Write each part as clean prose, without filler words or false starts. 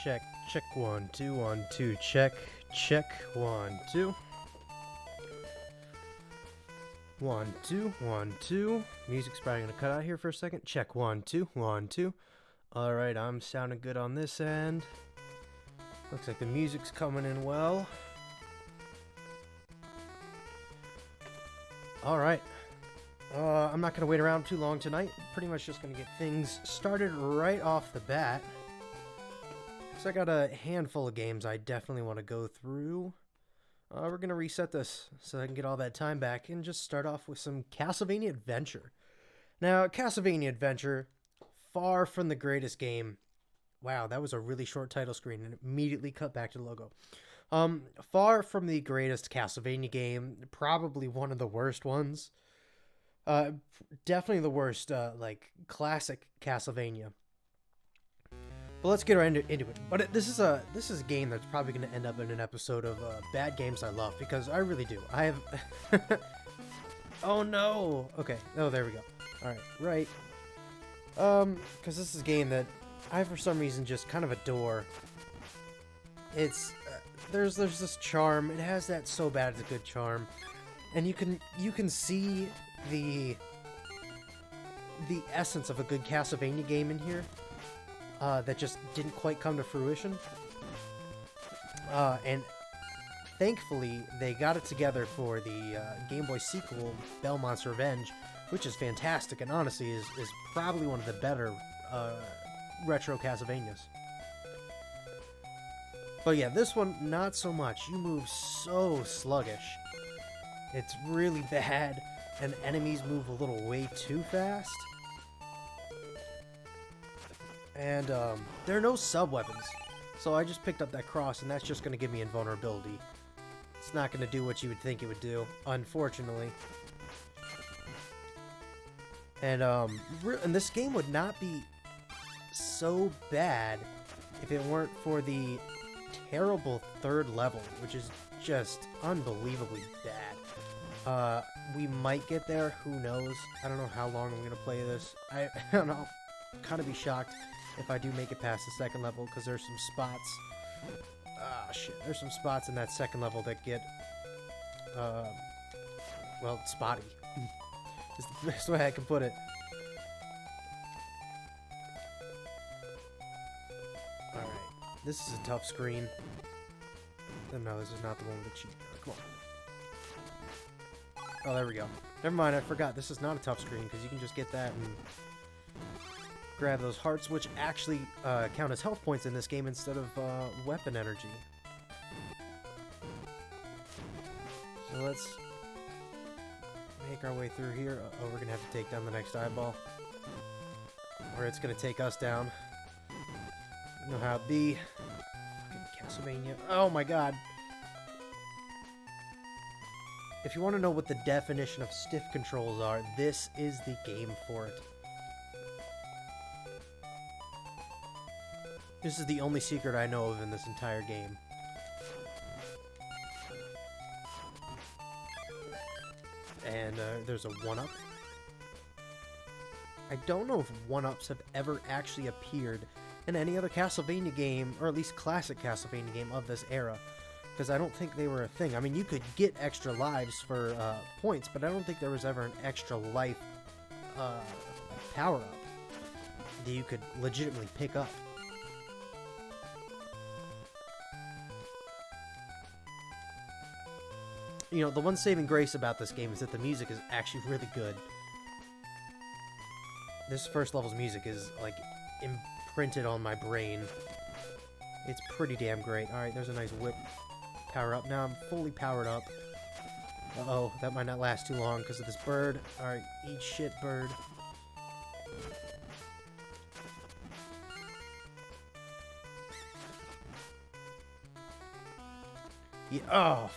Check, check, 1, 2, 1, 2, check, check, 1, 2. 1, 2, 1, 2. Music's probably gonna cut out here for a second. Check, 1, 2, 1, 2. Alright, I'm sounding good on this end. Looks like the music's coming in well. Alright. I'm not gonna wait around too long tonight. Pretty much just gonna get things started right off the bat. So I got a handful of games I definitely want to go through. We're going to reset this so I can get all that time back and just start off with some Castlevania Adventure. Now, Castlevania Adventure, far from the greatest game. Wow, that was a really short title screen and immediately cut back to the logo. Far from the greatest Castlevania game, probably one of the worst ones. Definitely the worst, classic Castlevania. But let's get right into it. But this is a game that's probably going to end up in an episode of bad games I love, because I really do. I have. Oh no. Okay. Oh, there we go. All right. Because this is a game that I for some reason just kind of adore. It's there's this charm. It has that so bad it's a good charm, and you can see the essence of a good Castlevania game in here. That just didn't quite come to fruition. And thankfully, they got it together for the Game Boy sequel, Belmont's Revenge, which is fantastic and honestly is probably one of the better retro Castlevanias. But yeah, this one, not so much. You move so sluggish. It's really bad, and enemies move a little way too fast. And there are no sub-weapons, so I just picked up that cross, and that's just going to give me invulnerability. It's not going to do what you would think it would do, unfortunately. And this game would not be so bad if it weren't for the terrible third level, which is just unbelievably bad. We might get there, who knows? I don't know how long I'm going to play this. I don't know. I'll kind of be shocked if I do make it past the second level, because there's some spots. There's some spots in that second level that get, well, spotty. Is the best way I can put it. Alright, this is a tough screen. No, this is not the one with the cheat. Come on. Oh, there we go. Never mind, I forgot. This is not a tough screen, because you can just get that and grab those hearts, which actually count as health points in this game instead of weapon energy. So let's make our way through here. Oh, we're gonna have to take down the next eyeball, or it's gonna take us down. You know how it be. Fucking Castlevania. Oh my god. If you want to know what the definition of stiff controls are, this is the game for it. This is the only secret I know of in this entire game. And there's a 1-up. I don't know if 1-ups have ever actually appeared in any other Castlevania game, or at least classic Castlevania game of this era, because I don't think they were a thing. I mean, you could get extra lives for points, but I don't think there was ever an extra life power-up that you could legitimately pick up. You know, the one saving grace about this game is that the music is actually really good. This first level's music is, like, imprinted on my brain. It's pretty damn great. Alright, there's a nice whip power up. Now I'm fully powered up. Uh-oh, that might not last too long because of this bird. Alright, eat shit, bird. Yeah, oh,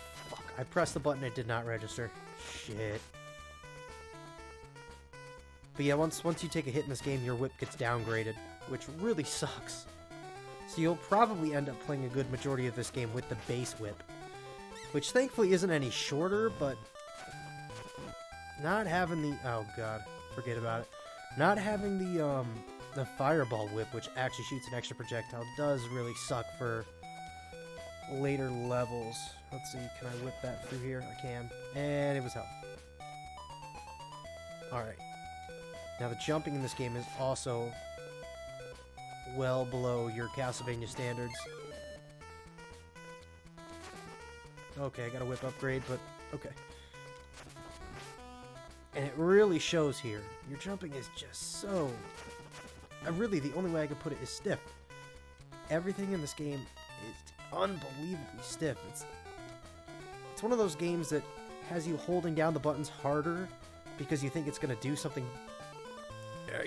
I pressed the button, it did not register. Shit. But yeah, once you take a hit in this game, your whip gets downgraded, which really sucks. So you'll probably end up playing a good majority of this game with the base whip, which thankfully isn't any shorter, but not having the... oh god, forget about it. Not having the the fireball whip, which actually shoots an extra projectile, does really suck for later levels. Let's see, can I whip that through here? I can. And it was health. Alright. Now the jumping in this game is also well below your Castlevania standards. Okay, I got a whip upgrade, but okay. And it really shows here. Your jumping is just so... really, the only way I could put it is stiff. Everything in this game is unbelievably stiff. It's one of those games that has you holding down the buttons harder because you think it's going to do something...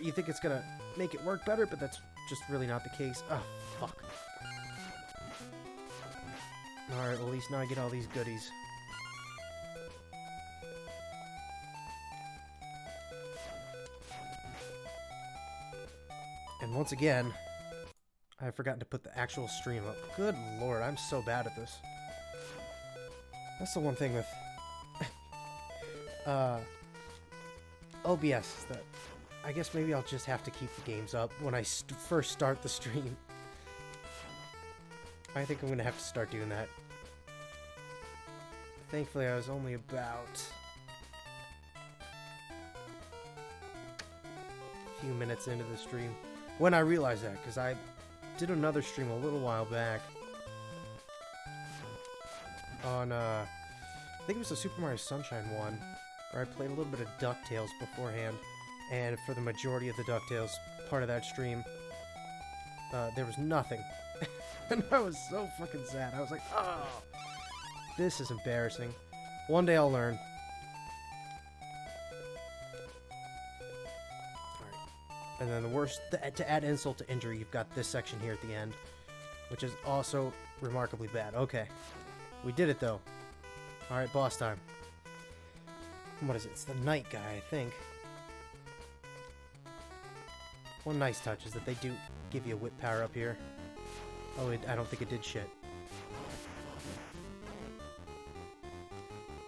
you think it's going to make it work better, but that's just really not the case. Oh, fuck. Alright, well, at least now I get all these goodies. And once again, I've forgotten to put the actual stream up. Good lord, I'm so bad at this. That's the one thing with OBS, that I guess maybe I'll just have to keep the games up when I first start the stream. I think I'm going to have to start doing that. Thankfully, I was only about a few minutes into the stream when I realized that, because I did another stream a little while back on, I think it was the Super Mario Sunshine one, where I played a little bit of DuckTales beforehand, and for the majority of the DuckTales part of that stream, there was nothing. And I was so fucking sad. I was like, oh, this is embarrassing. One day I'll learn. Alright. And then the worst, to add insult to injury, you've got this section here at the end, which is also remarkably bad. Okay. We did it, though. Alright, boss time. What is it? It's the Knight guy, I think. One nice touch is that they do give you a whip power up here. Oh, I don't think it did shit.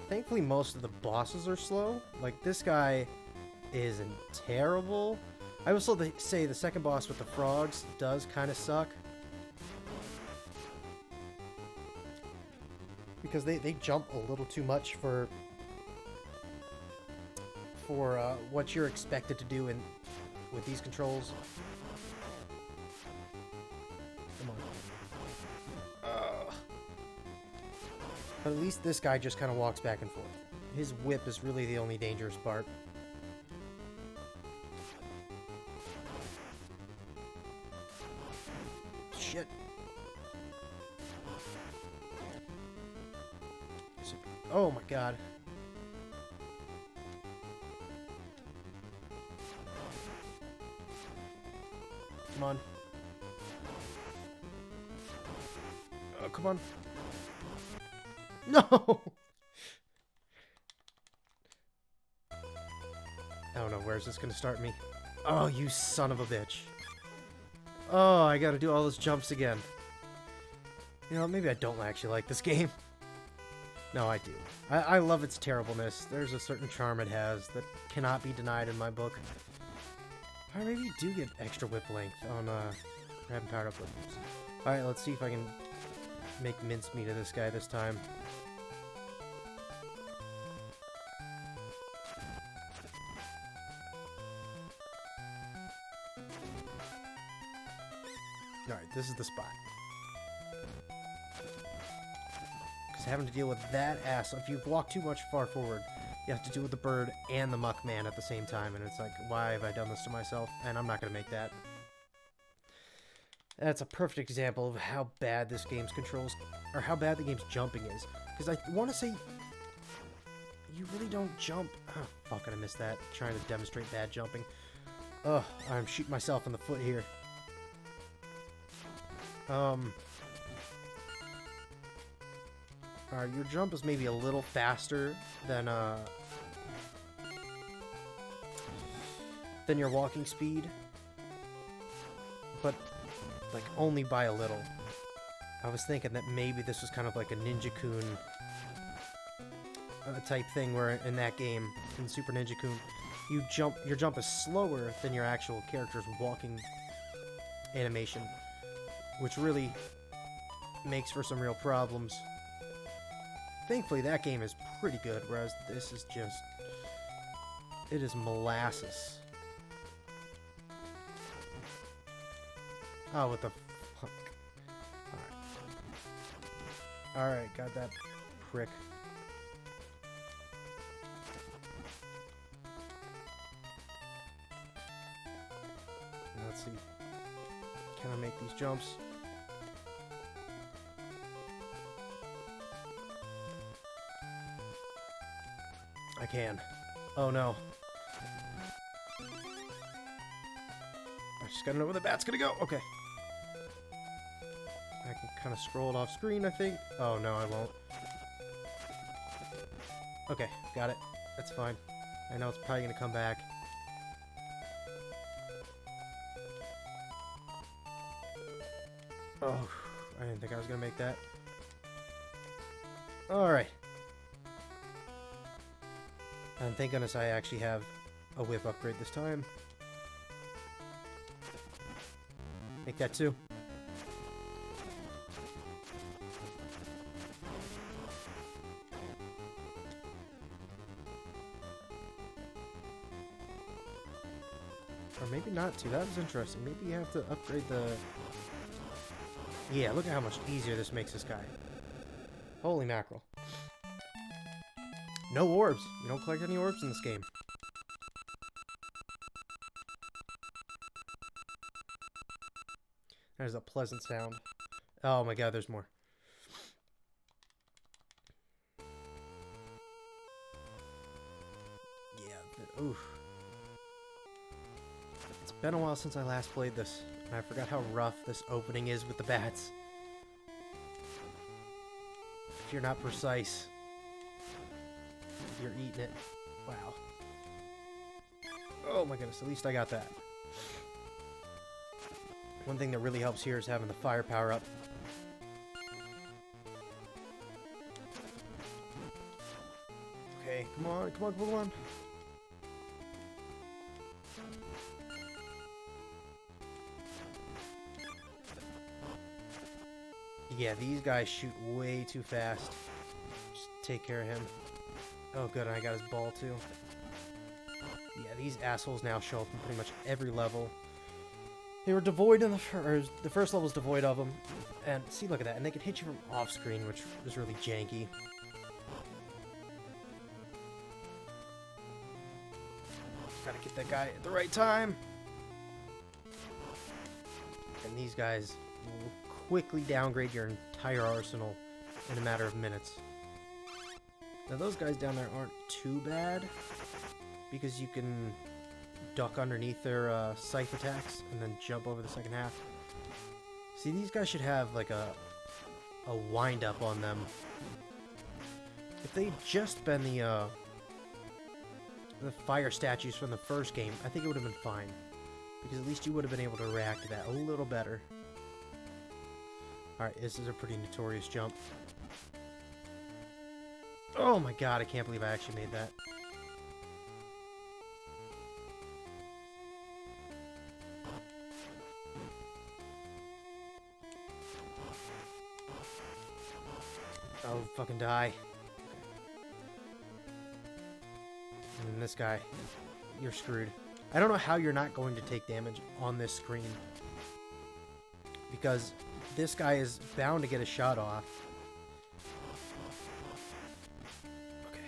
Thankfully, most of the bosses are slow. Like, this guy isn't terrible. I will still say the second boss with the frogs does kind of suck. Because they jump a little too much for what you're expected to do with these controls. Come on. But at least this guy just kind of walks back and forth. His whip is really the only dangerous part. Shit. Oh my god. Come on. Oh, come on. No! I don't know, where's this gonna start me? Oh, you son of a bitch. Oh, I gotta do all those jumps again. You know, maybe I don't actually like this game. No, I do. I love its terribleness. There's a certain charm it has that cannot be denied in my book. Or maybe you do get extra whip length on having powered up weapons. Alright, let's see if I can make mincemeat of this guy this time. Alright, this is the spot. Because having to deal with that ass, if you've walked too much far forward, you have to deal with the bird and the muck man at the same time, and it's like, why have I done this to myself? And I'm not going to make that. That's a perfect example of how bad this game's controls, or how bad the game's jumping is. Because I want to say, you really don't jump. Oh, fuck, I missed that. Trying to demonstrate bad jumping. Ugh, I'm shooting myself in the foot here. Your jump is maybe a little faster than your walking speed, but like only by a little. I was thinking that maybe this was kind of like a Ninja-kun type thing, where in that game, in Super Ninja-kun, your jump is slower than your actual character's walking animation, which really makes for some real problems. Thankfully, that game is pretty good, whereas this is just... it is molasses. Oh, what the fuck? Alright. Alright, got that prick. Now let's see. Can I make these jumps? I can. Oh no. I just gotta know where the bat's gonna go. Okay. I can kind of scroll it off screen, I think. Oh no, I won't. Okay, got it. That's fine. I know it's probably gonna come back. Oh, I didn't think I was gonna make that. Alright. And thank goodness I actually have a whip upgrade this time. Make that too. Or maybe not two. That was interesting. Maybe you have to upgrade the... yeah, look at how much easier this makes this guy. Holy mackerel. No orbs. You don't collect any orbs in this game. There's a pleasant sound. Oh my god, there's more. Yeah, oof. It's been a while since I last played this, and I forgot how rough this opening is with the bats. If you're not precise, you're eating it. Wow. Oh my goodness, at least I got that. One thing that really helps here is having the firepower up. Okay, come on, come on, come on. Yeah, these guys shoot way too fast. Just take care of him. Oh good, and I got his ball too. Yeah, these assholes now show up in pretty much every level. They were devoid in the first level was devoid of them. And see, look at that. And they could hit you from off screen, which was really janky. Gotta get that guy at the right time. And these guys will quickly downgrade your entire arsenal in a matter of minutes. Now those guys down there aren't too bad, because you can duck underneath their scythe attacks and then jump over the second half. See, these guys should have like a wind up on them. If they'd just been the fire statues from the first game, I think it would have been fine, because at least you would have been able to react to that a little better. Alright, this is a pretty notorious jump. Oh my god, I can't believe I actually made that. Oh, fucking die. And then this guy, you're screwed. I don't know how you're not going to take damage on this screen, because this guy is bound to get a shot off. Okay.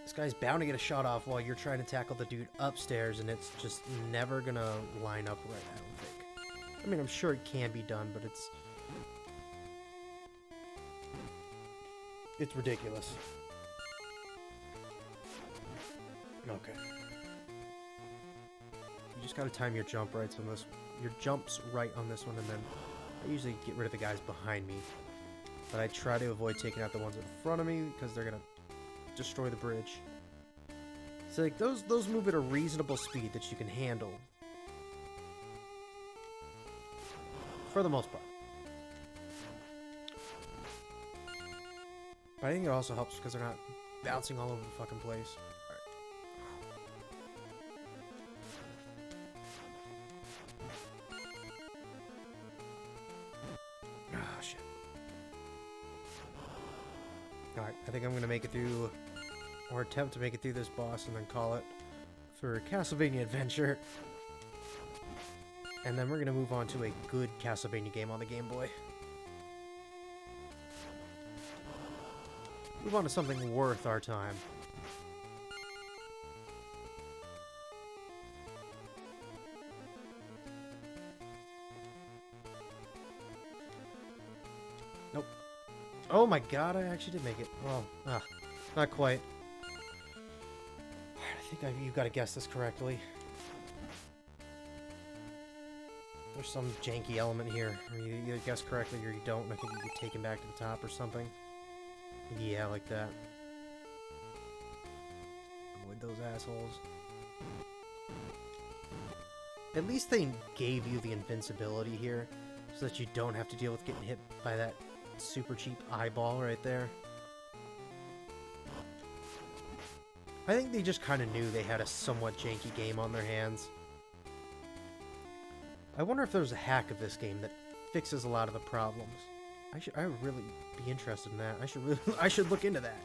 This guy's bound to get a shot off while you're trying to tackle the dude upstairs, and it's just never gonna line up right, I don't think. I mean, I'm sure it can be done, but it's ridiculous. Okay. You just gotta time your jump right on this. Your jumps right on this one, and then I usually get rid of the guys behind me. But I try to avoid taking out the ones in front of me, because they're gonna destroy the bridge. So like those move at a reasonable speed that you can handle. For the most part. But I think it also helps because they're not bouncing all over the fucking place. Alright. shit. Alright, I think I'm gonna make it through, or attempt to make it through this boss and then call it for Castlevania Adventure. And then we're gonna move on to a good Castlevania game on the Game Boy. Move on to something worth our time. Nope. Oh my god, I actually did make it. Well, not quite. I think you gotta guess this correctly. There's some janky element here where you either guess correctly or you don't, and I think you get taken back to the top or something. Yeah, like that. Avoid those assholes. At least they gave you the invincibility here, so that you don't have to deal with getting hit by that super cheap eyeball right there. I think they just kind of knew they had a somewhat janky game on their hands. I wonder if there's a hack of this game that fixes a lot of the problems. I would really be interested in that. I should look into that.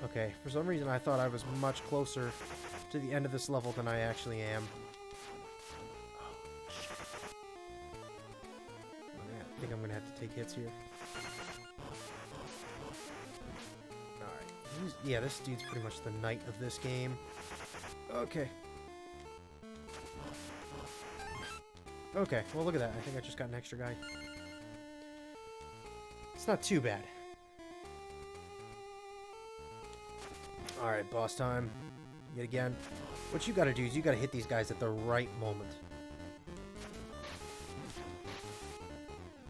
Okay, for some reason I thought I was much closer to the end of this level than I actually am. Oh, shit. I think I'm gonna have to take hits here. Alright. Yeah, this dude's pretty much the knight of this game. Okay. Okay, well look at that. I think I just got an extra guy. It's not too bad. Alright, boss time. Yet again. What you gotta do is you gotta hit these guys at the right moment.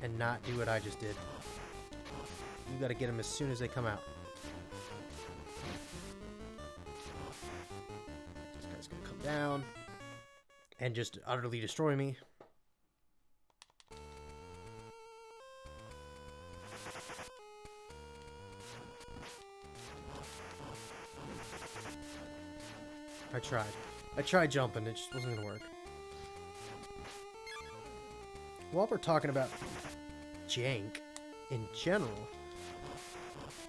And not do what I just did. You gotta get them as soon as they come out. This guy's gonna come down and just utterly destroy me. I tried jumping, it just wasn't gonna work. While we're talking about jank in general,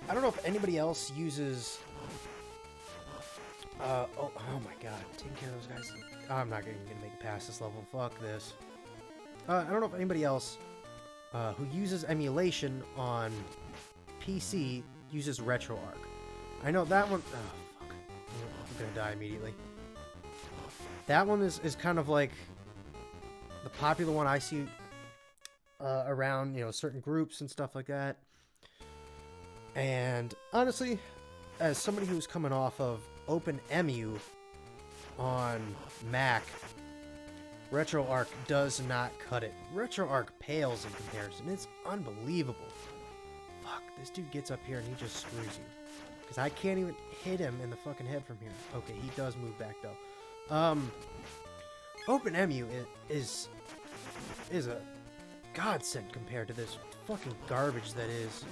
I don't know if anybody else uses... oh my god, taking care of those guys. I'm not gonna make it past this level, fuck this. I don't know if anybody else who uses emulation on PC uses RetroArch. I know that one... Oh, fuck. I'm gonna die immediately. That one is kind of like the popular one I see around, you know, certain groups and stuff like that. And honestly, as somebody who's coming off of OpenEMU on Mac, RetroArch does not cut it. RetroArch pales in comparison. It's unbelievable. Fuck, this dude gets up here and he just screws you. Because I can't even hit him in the fucking head from here. Okay, he does move back though. OpenEMU is a godsend compared to this fucking garbage that is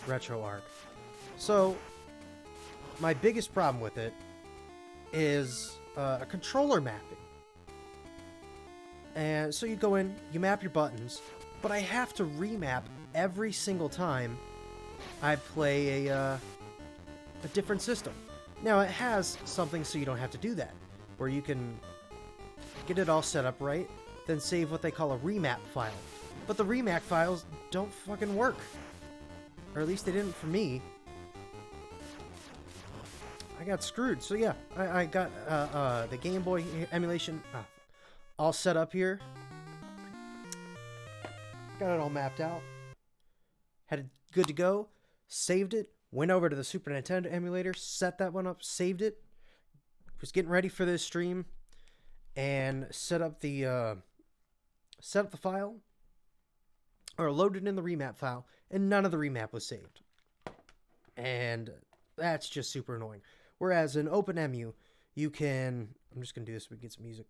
RetroArch. So, my biggest problem with it is a controller mapping. And so you go in, you map your buttons, but I have to remap every single time I play a different system. Now, it has something so you don't have to do that, where you can get it all set up right, then save what they call a remap file. But the remap files don't fucking work. Or at least they didn't for me. I got screwed. So yeah, I got the Game Boy emulation all set up here. Got it all mapped out. Had it good to go. Saved it. Went over to the Super Nintendo emulator. Set that one up. Saved it. Was getting ready for this stream. And set up the file. Or loaded in the remap file. And none of the remap was saved. And that's just super annoying. Whereas in OpenEMU, you can... I'm just going to do this so we can get some music.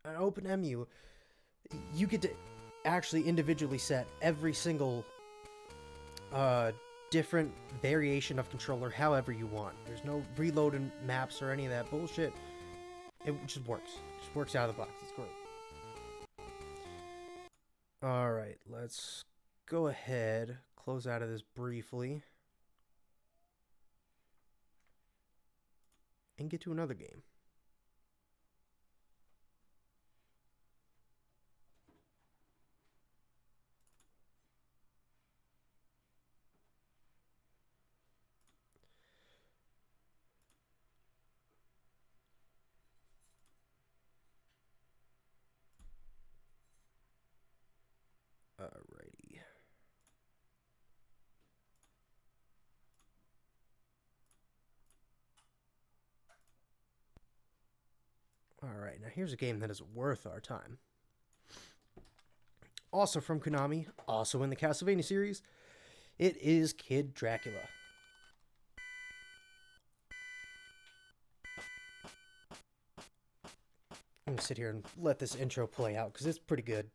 In OpenEMU, you get to actually individually set every single different variation of controller however you want. There's no reloading maps or any of that bullshit. It just works. It just works out of the box. It's great. Alright, let's go ahead, close out of this briefly, and get to another game. Alrighty. Alright, now here's a game that is worth our time. Also from Konami, also in the Castlevania series, it is Kid Dracula. I'm gonna sit here and let this intro play out because it's pretty good.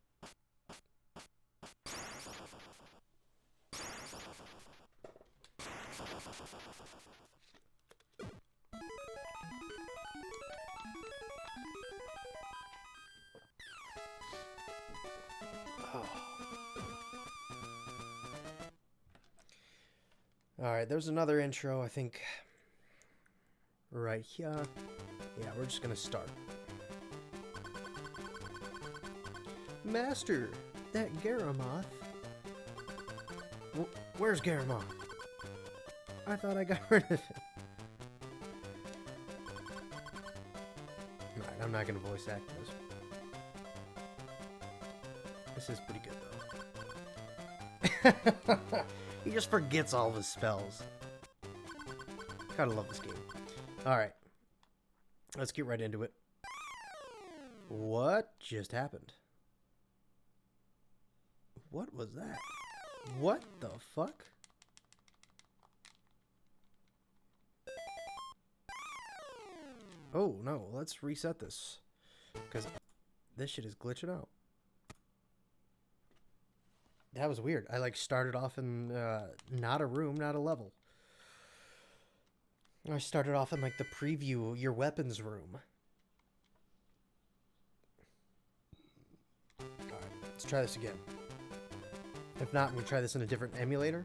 Alright, there's another intro, I think, right here. Yeah, we're just gonna start. Master, that Garamoth. Where's Garamoth? I thought I got rid of him. Alright, I'm not gonna voice act this. This is pretty good, though. He just forgets all of his spells. Gotta love this game. Alright. Let's get right into it. What just happened? What was that? What the fuck? Oh, no. Let's reset this. Because this shit is glitching out. That was weird. I, like, started off in, not a room, not a level. I started off in, like, the preview, your weapons room. Alright, let's try this again. If not, we try this in a different emulator.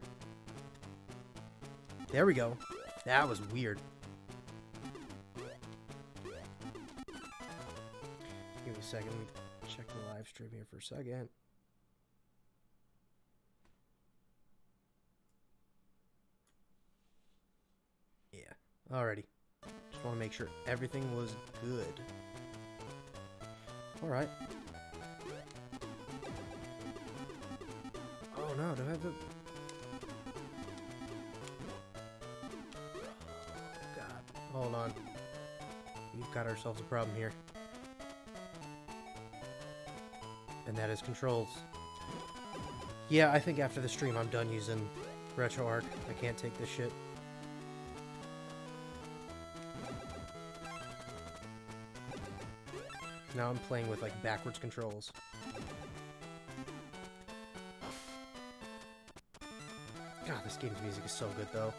There we go. That was weird. Give me a second. Let me check the live stream here for a second. Yeah, alrighty. Just want to make sure everything was good. Alright. Oh no, do I have to... God, hold on. We've got ourselves a problem here. And that is controls. Yeah, I think after the stream I'm done using RetroArch. I can't take this shit. Now I'm playing with, like, backwards controls. God, this game's music is so good, though.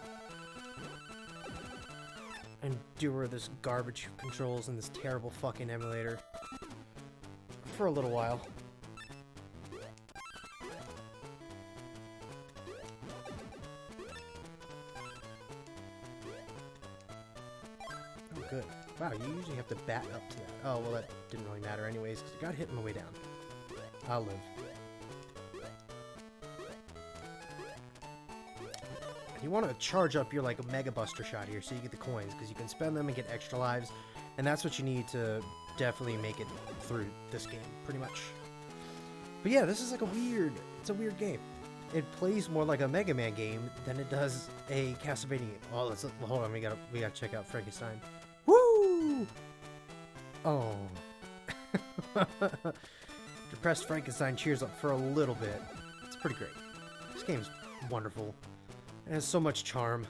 Endure this garbage controls in this terrible fucking emulator. For a little while. Oh, good. Wow, you usually have to bat up to that. Oh, well, that didn't really matter anyways, because it got hit on the way down. I'll live. You want to charge up your, like, a Mega Buster shot here so you get the coins, because you can spend them and get extra lives, and that's what you need to definitely make it through this game, pretty much. But yeah, this is like it's a weird game. It plays more like a Mega Man game than it does a Castlevania game. Oh, hold on, we gotta check out Frankenstein. Woo! Oh. Depressed Frankenstein cheers up for a little bit. It's pretty great. This game's wonderful. It has so much charm.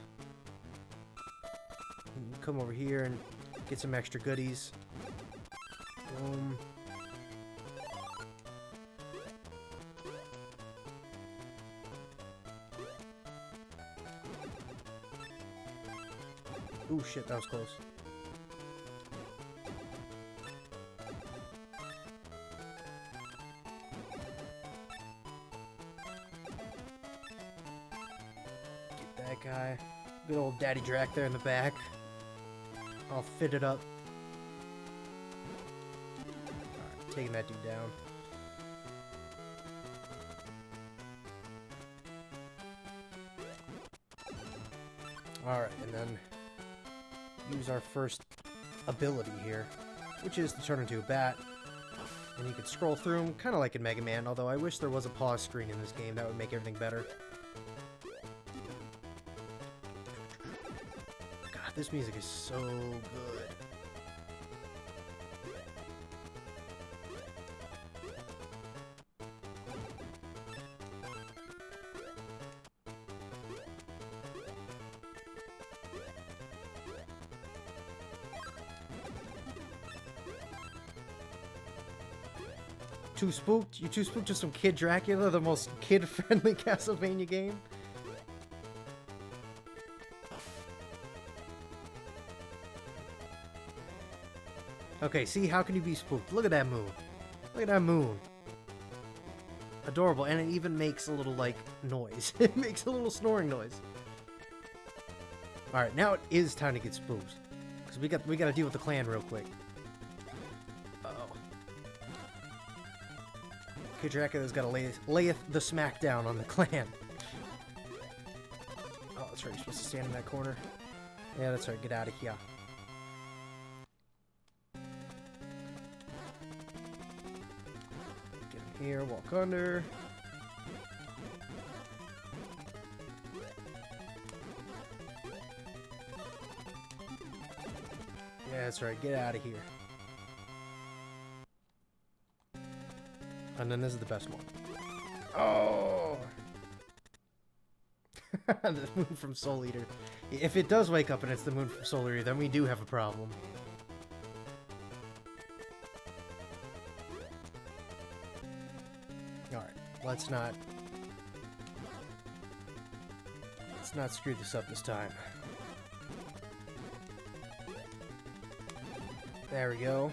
You can come over here and get some extra goodies. Boom. Ooh, shit, that was close. guy. Good old Daddy Drac there in the back. All fitted up. Alright, taking that dude down. Alright, and then use our first ability here, which is to turn into a bat. And you can scroll through them, kind of like in Mega Man, although I wish there was a pause screen in this game. That would make everything better. God, this music is so good. Too spooked? You too spooked to some Kid Dracula, the most kid-friendly Castlevania game? Okay, see, how can you be spooked? Look at that moon. Look at that moon. Adorable, and it even makes a little, like, noise. It makes a little snoring noise. Alright, now it is time to get spooked. Because we gotta deal with the clan real quick. Kid Dracula's gotta lay the smack down on the clan. Oh, that's right, you're supposed to stand in that corner. Yeah, that's right, get out of here. Get him here, walk under. Yeah, that's right, get out of here. And then this is the best one. Oh! The moon from Soul Eater. If it does wake up and it's the moon from Soul Eater, then we do have a problem. Alright, let's not screw this up this time. There we go.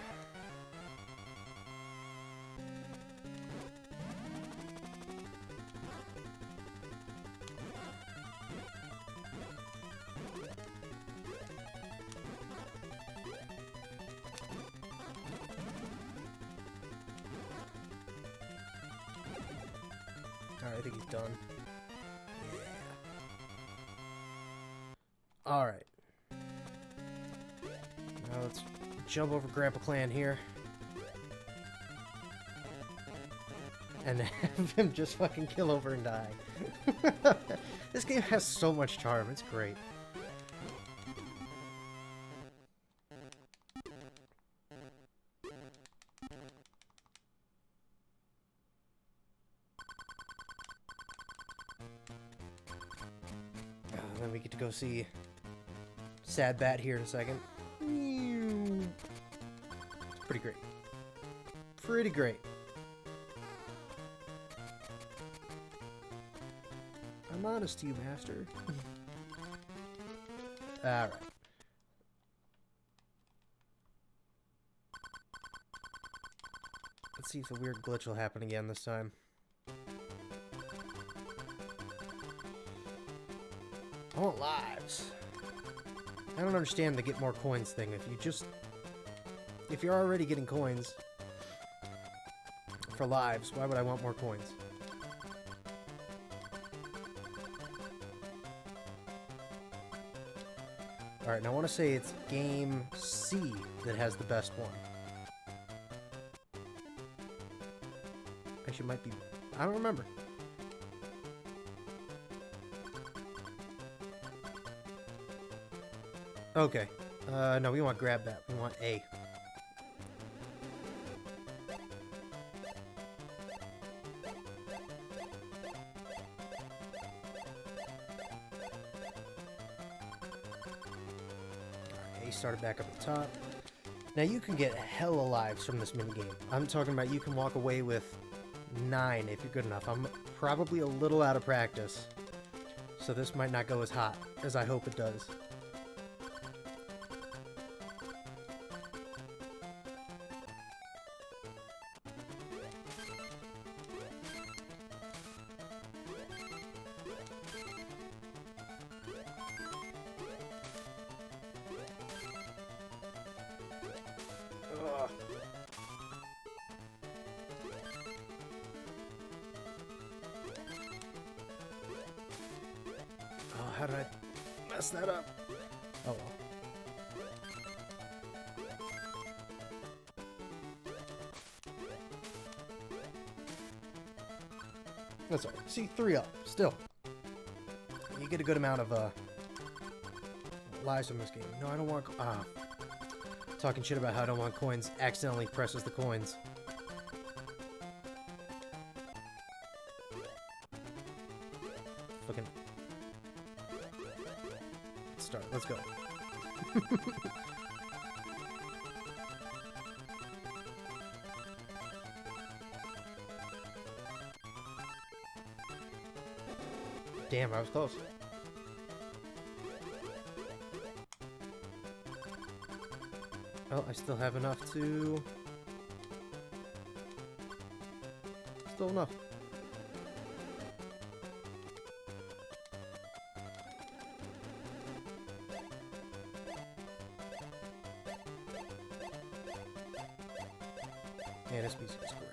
Alright, I think he's done. Yeah. Alright. Now let's jump over Grandpa Clan here. And have him just fucking kill over and die. This game has so much charm, it's great. Then we get to go see Sad Bat here in a second. It's pretty great. Pretty great. I'm honest to you, master. Alright. Let's see if the weird glitch will happen again this time. I want lives. I don't understand the get more coins thing. If you're already getting coins for lives, why would I want more coins? Alright, now I want to say it's game C that has the best one. Actually, it might be... I don't remember. Okay. No, we want grab that. We want A. A started back up at the top. Now you can get hella lives from this minigame. I'm talking about you can walk away with 9 if you're good enough. I'm probably a little out of practice, so this might not go as hot as I hope it does. mess that up. Oh well. That's all right. See, 3 up. Still. You get a good amount of lives from this game. No, I don't want... talking shit about how I don't want coins. Accidentally presses the coins. Fucking... Let's start. Let's go. Damn, I was close. Oh, I still have enough to... Still enough. Man, this music is great.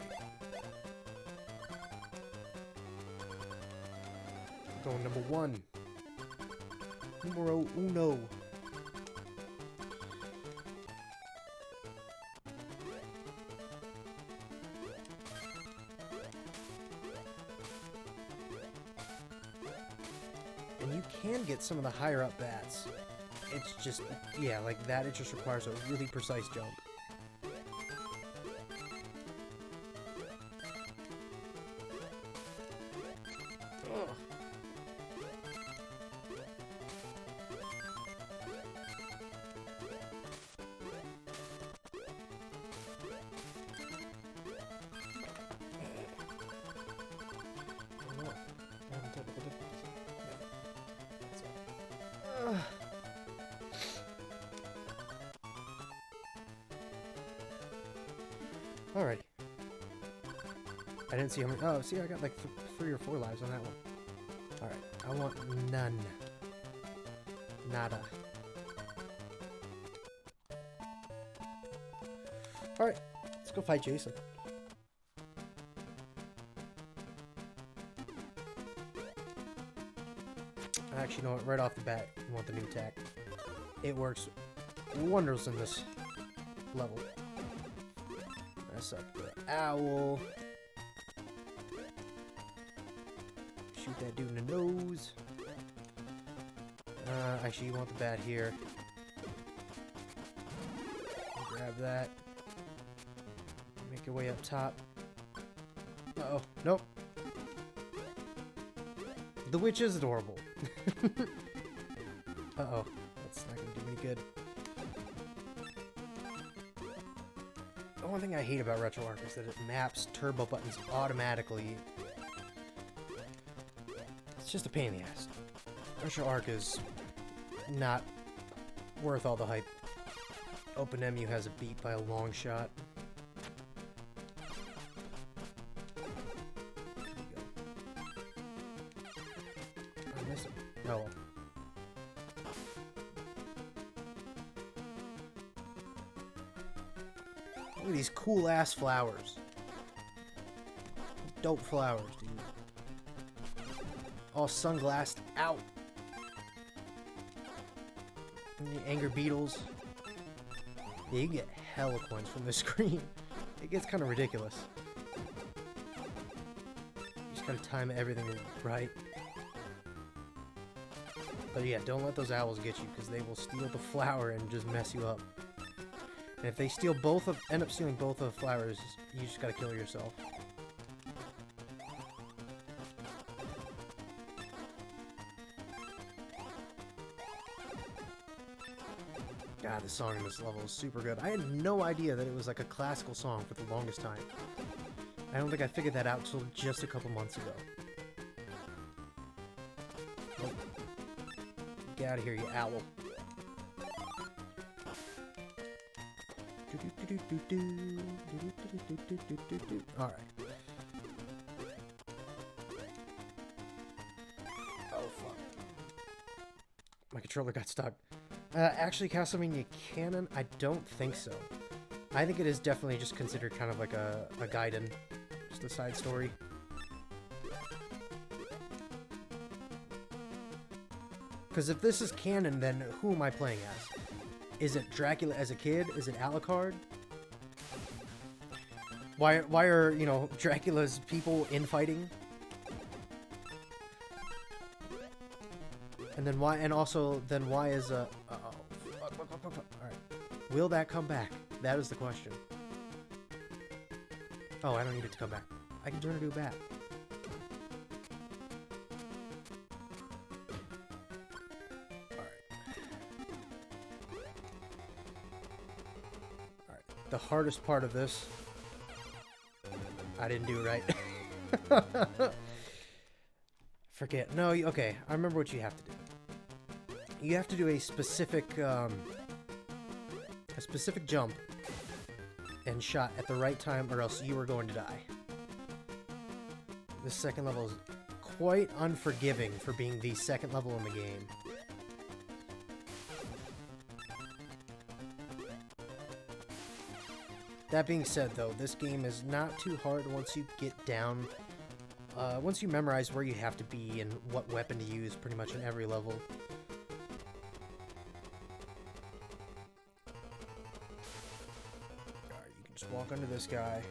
Going number 1. Numero uno. And you can get some of the higher up bats. It's just, yeah, like that, it just requires a really precise jump. Ugh. Alrighty. I didn't see how many. Oh, see, I got like 3 or 4 lives on that one. Alright, I want none. Nada. Alright, let's go fight Jason. Actually, you know what? Right off the bat, you want the new attack. It works wonders in this level. Mess up the owl. Shoot that dude in the nose. Actually, you want the bat here. Grab that. Make your way up top. Uh-oh. Nope. The witch is adorable. Uh-oh. That's not gonna do any good. The one thing I hate about RetroArch is that it maps turbo buttons automatically. It's just a pain in the ass. RetroArch is not worth all the hype. OpenMU has a beat by a long shot. I miss him. Oh well. Look at these cool ass flowers. Dope flowers, dude. All sunglassed out. And the Anger Beetles. Yeah, you get hella coins from this screen. It gets kind of ridiculous. You just gotta time everything right. But yeah, don't let those owls get you, because they will steal the flower and just mess you up. And if they steal both of, end up stealing both of the flowers, you just gotta kill yourself. God, the song in this level is super good. I had no idea that it was like a classical song for the longest time. I don't think I figured that out until just a couple months ago. Oh. Get out of here, you owl. Alright. Oh, fuck. My controller got stuck. Actually, Castlevania canon? I don't think so. I think it is definitely just considered kind of like a Gaiden. Just a side story. Because if this is canon, then who am I playing as? Is it Dracula as a kid? Is it Alucard? Why are, you know, Dracula's people infighting? And then why, and also, then why is alright. Will that come back? That is the question. Oh, I don't need it to come back. I can turn it into a bat. Alright, the hardest part of this, I didn't do it right. Forget. No, okay. I remember what you have to do. You have to do a specific jump and shot at the right time, or else you are going to die. This second level is quite unforgiving for being the second level in the game. That being said, though, this game is not too hard once you get down. Once you memorize where you have to be and what weapon to use pretty much in every level. Alright, you can just walk under this guy.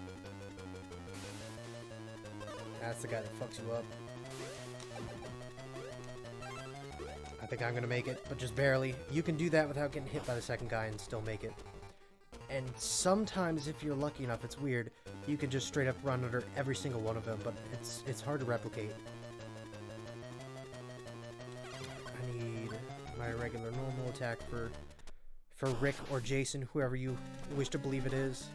That's the guy that fucks you up. I think I'm gonna make it, but just barely. You can do that without getting hit by the second guy and still make it. And sometimes, if you're lucky enough, it's weird, you can just straight up run under every single one of them, but it's hard to replicate. I need my regular normal attack for Rick or Jason, whoever you wish to believe it is.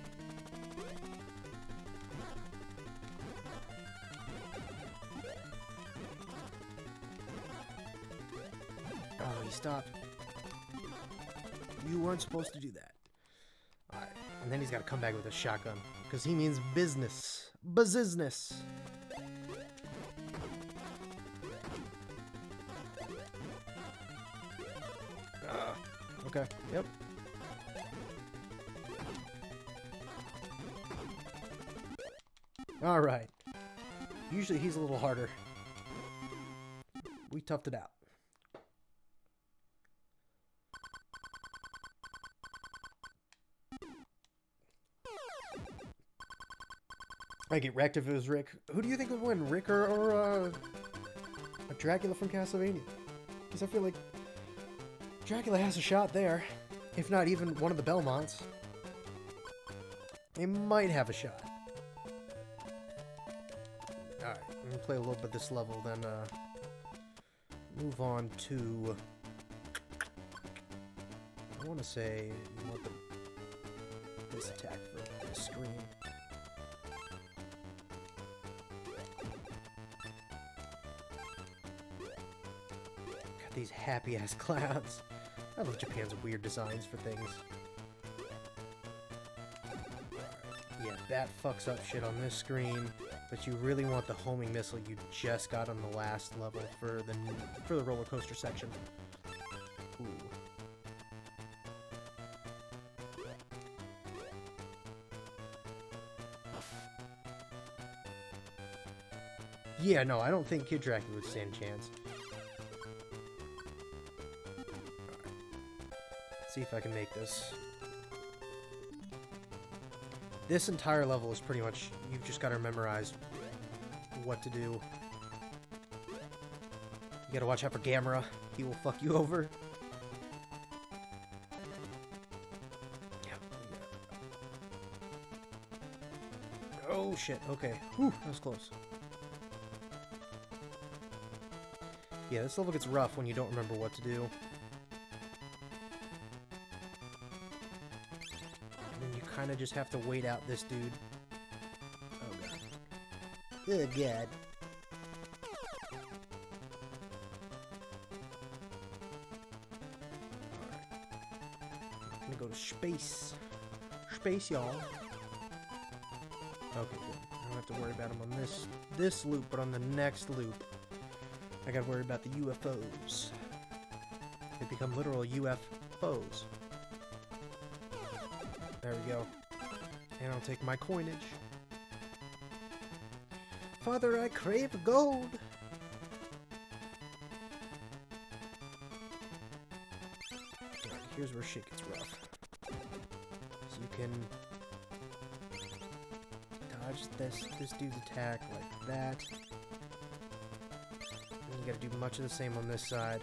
Oh, he stopped. You weren't supposed to do that. Alright, and then he's got to come back with a shotgun, because he means business. Business. Okay, yep. Alright. Usually he's a little harder. We toughed it out. I get wrecked if it was Rick. Who do you think would win, Rick or a Dracula from Castlevania? Because I feel like Dracula has a shot there, if not even one of the Belmonts. They might have a shot. Alright, I'm gonna play a little bit of this level, then move on to... I want to say you want this attack for the screen. These happy-ass clouds. I love Japan's weird designs for things. Yeah, that fucks up shit on this screen, but you really want the homing missile you just got on the last level for the roller coaster section. Ooh. Yeah, no, I don't think Kid Dracula would stand a chance. See if I can make this. This entire level is pretty much, you've just got to memorize what to do. You gotta watch out for Gamera. He will fuck you over. Oh shit, okay. Whew, that was close. Yeah, this level gets rough when you don't remember what to do. Kind of just have to wait out this dude. Oh god. Good god. Alright. I'm gonna go to space. Space, y'all. Okay, good. I don't have to worry about him on this loop, but on the next loop, I gotta worry about the UFOs. They become literal UFOs. There we go. And I'll take my coinage. Father, I crave gold! here's where shit gets rough. So you can dodge this dude's attack like that. And you gotta do much of the same on this side.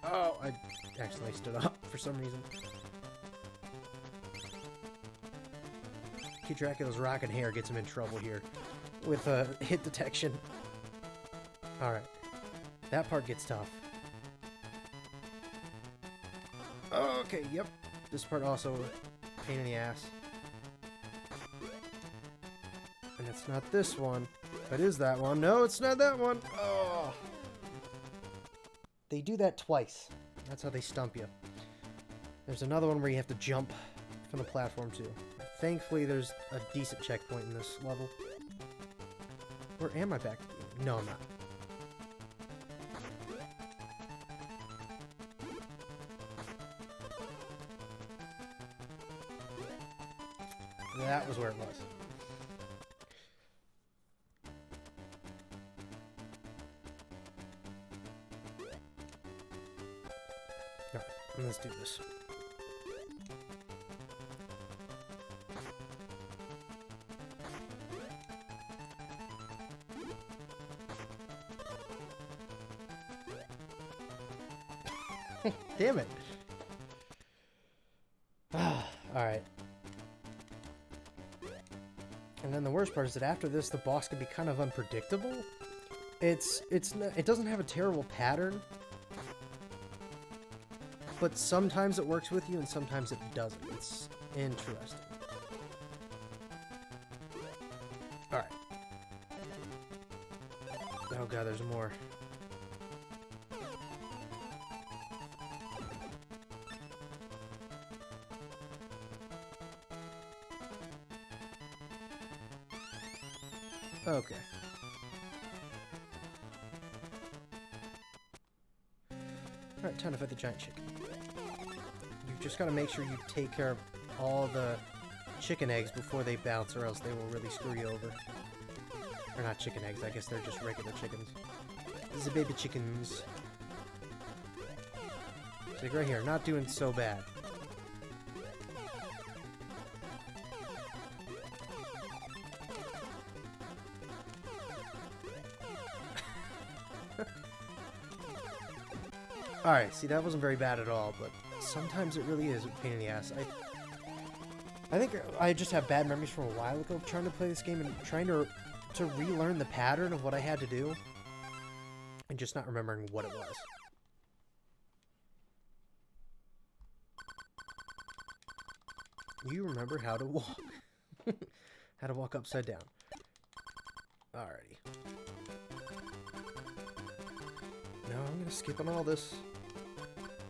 Oh, I accidentally stood up for some reason. Kid Dracula's rockin' hair gets him in trouble here with hit detection. Alright. That part gets tough. Okay, yep. This part also a pain in the ass. And it's not this one. But is that one? No, it's not that one. Oh. They do that twice. That's how they stump you. There's another one where you have to jump from the platform too. Thankfully, there's a decent checkpoint in this level. Where am I back? No, I'm not. That was where it was. Alright, let's do this. Damn it. Alright. And then the worst part is that after this, the boss can be kind of unpredictable. It doesn't have a terrible pattern, but sometimes it works with you and sometimes it doesn't. It's interesting. Alright. Oh god, there's more. Okay. Alright, time to fight the giant chicken. You've just got to make sure you take care of all the chicken eggs before they bounce, or else they will really screw you over. Or not chicken eggs, I guess they're just regular chickens. These are baby chickens. So like right here, not doing so bad. Alright, see, that wasn't very bad at all, but sometimes it really is a pain in the ass. I think I just have bad memories from a while ago of trying to play this game and trying to relearn the pattern of what I had to do, and just not remembering what it was. You remember how to walk. How to walk upside down. Alrighty. No, I'm gonna skip on all this.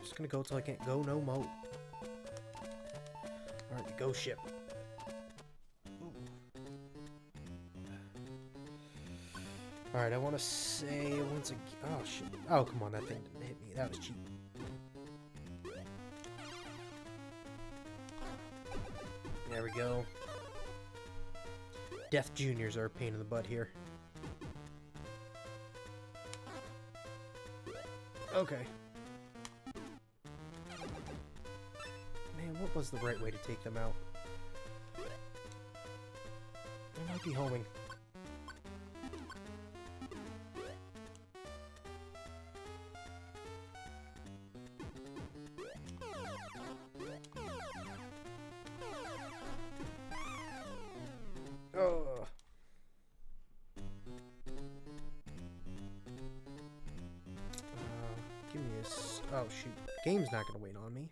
Just gonna go till I can't go no more. Alright, go ship. Alright, I want to say once again. Oh shit! Oh come on, that thing didn't hit me. That was cheap. There we go. Death Juniors are a pain in the butt here. Okay. Man, what was the right way to take them out? I might be homing. Oh. Give me this. Oh shoot, game's not gonna wait on me.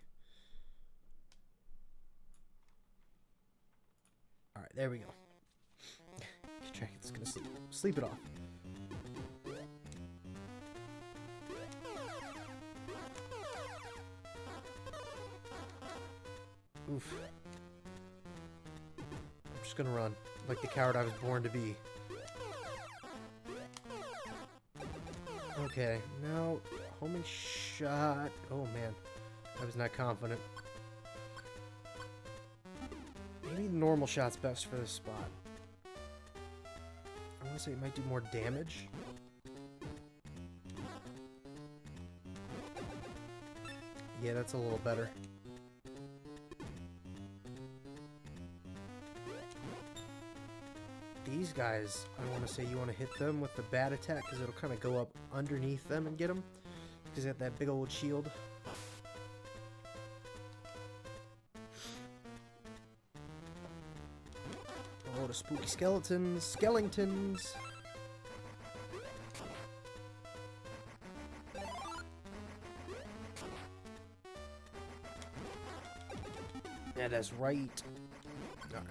All right, there we go. It's gonna sleep it off. Oof. I'm just gonna run like the coward I was born to be. Okay, now homing shot. Oh man, I was not confident. Maybe the normal shot's best for this spot. I want to say it might do more damage. Yeah, that's a little better. these guys, I want to say you want to hit them with the bat attack because it'll kind of go up underneath them and get them. Because they got that big old shield. Oh, the spooky skeletons. Skeletons. Yeah, that's right. Alright.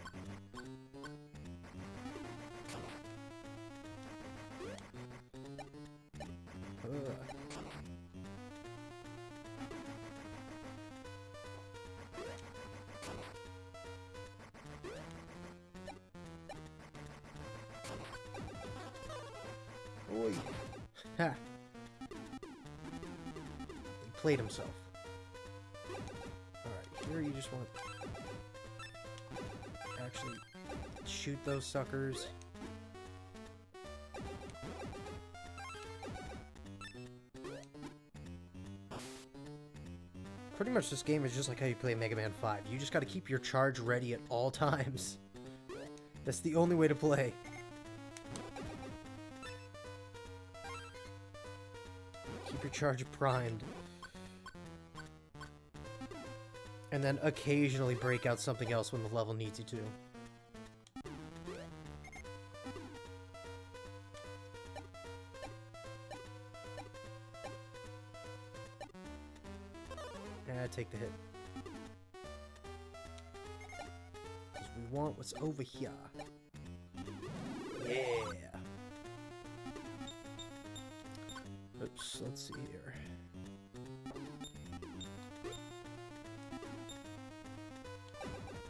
Oi. Ha. He played himself. Alright, here you just want to actually shoot those suckers. Pretty much this game is just like how you play Mega Man 5. You just gotta keep your charge ready at all times. That's the only way to play. Keep your charge primed. And then occasionally break out something else when the level needs you to. Take the hit. Because we want what's over here. Yeah. Oops, let's see here.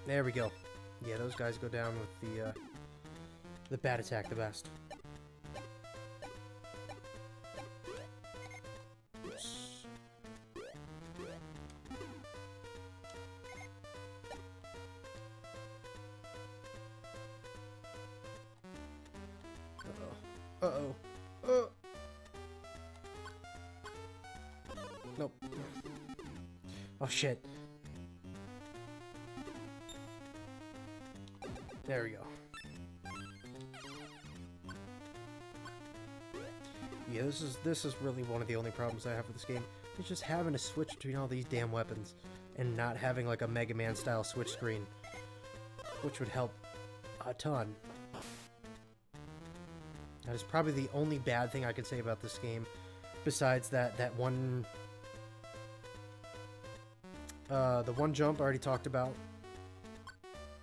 There we go. Yeah, those guys go down with the bat attack the best. Uh-oh. Nope. Oh, shit. There we go. Yeah, this is really one of the only problems I have with this game. It's just having to switch between all these damn weapons and not having like a Mega Man style switch screen, which would help a ton. That is probably the only bad thing I could say about this game, besides that one, the one jump I already talked about.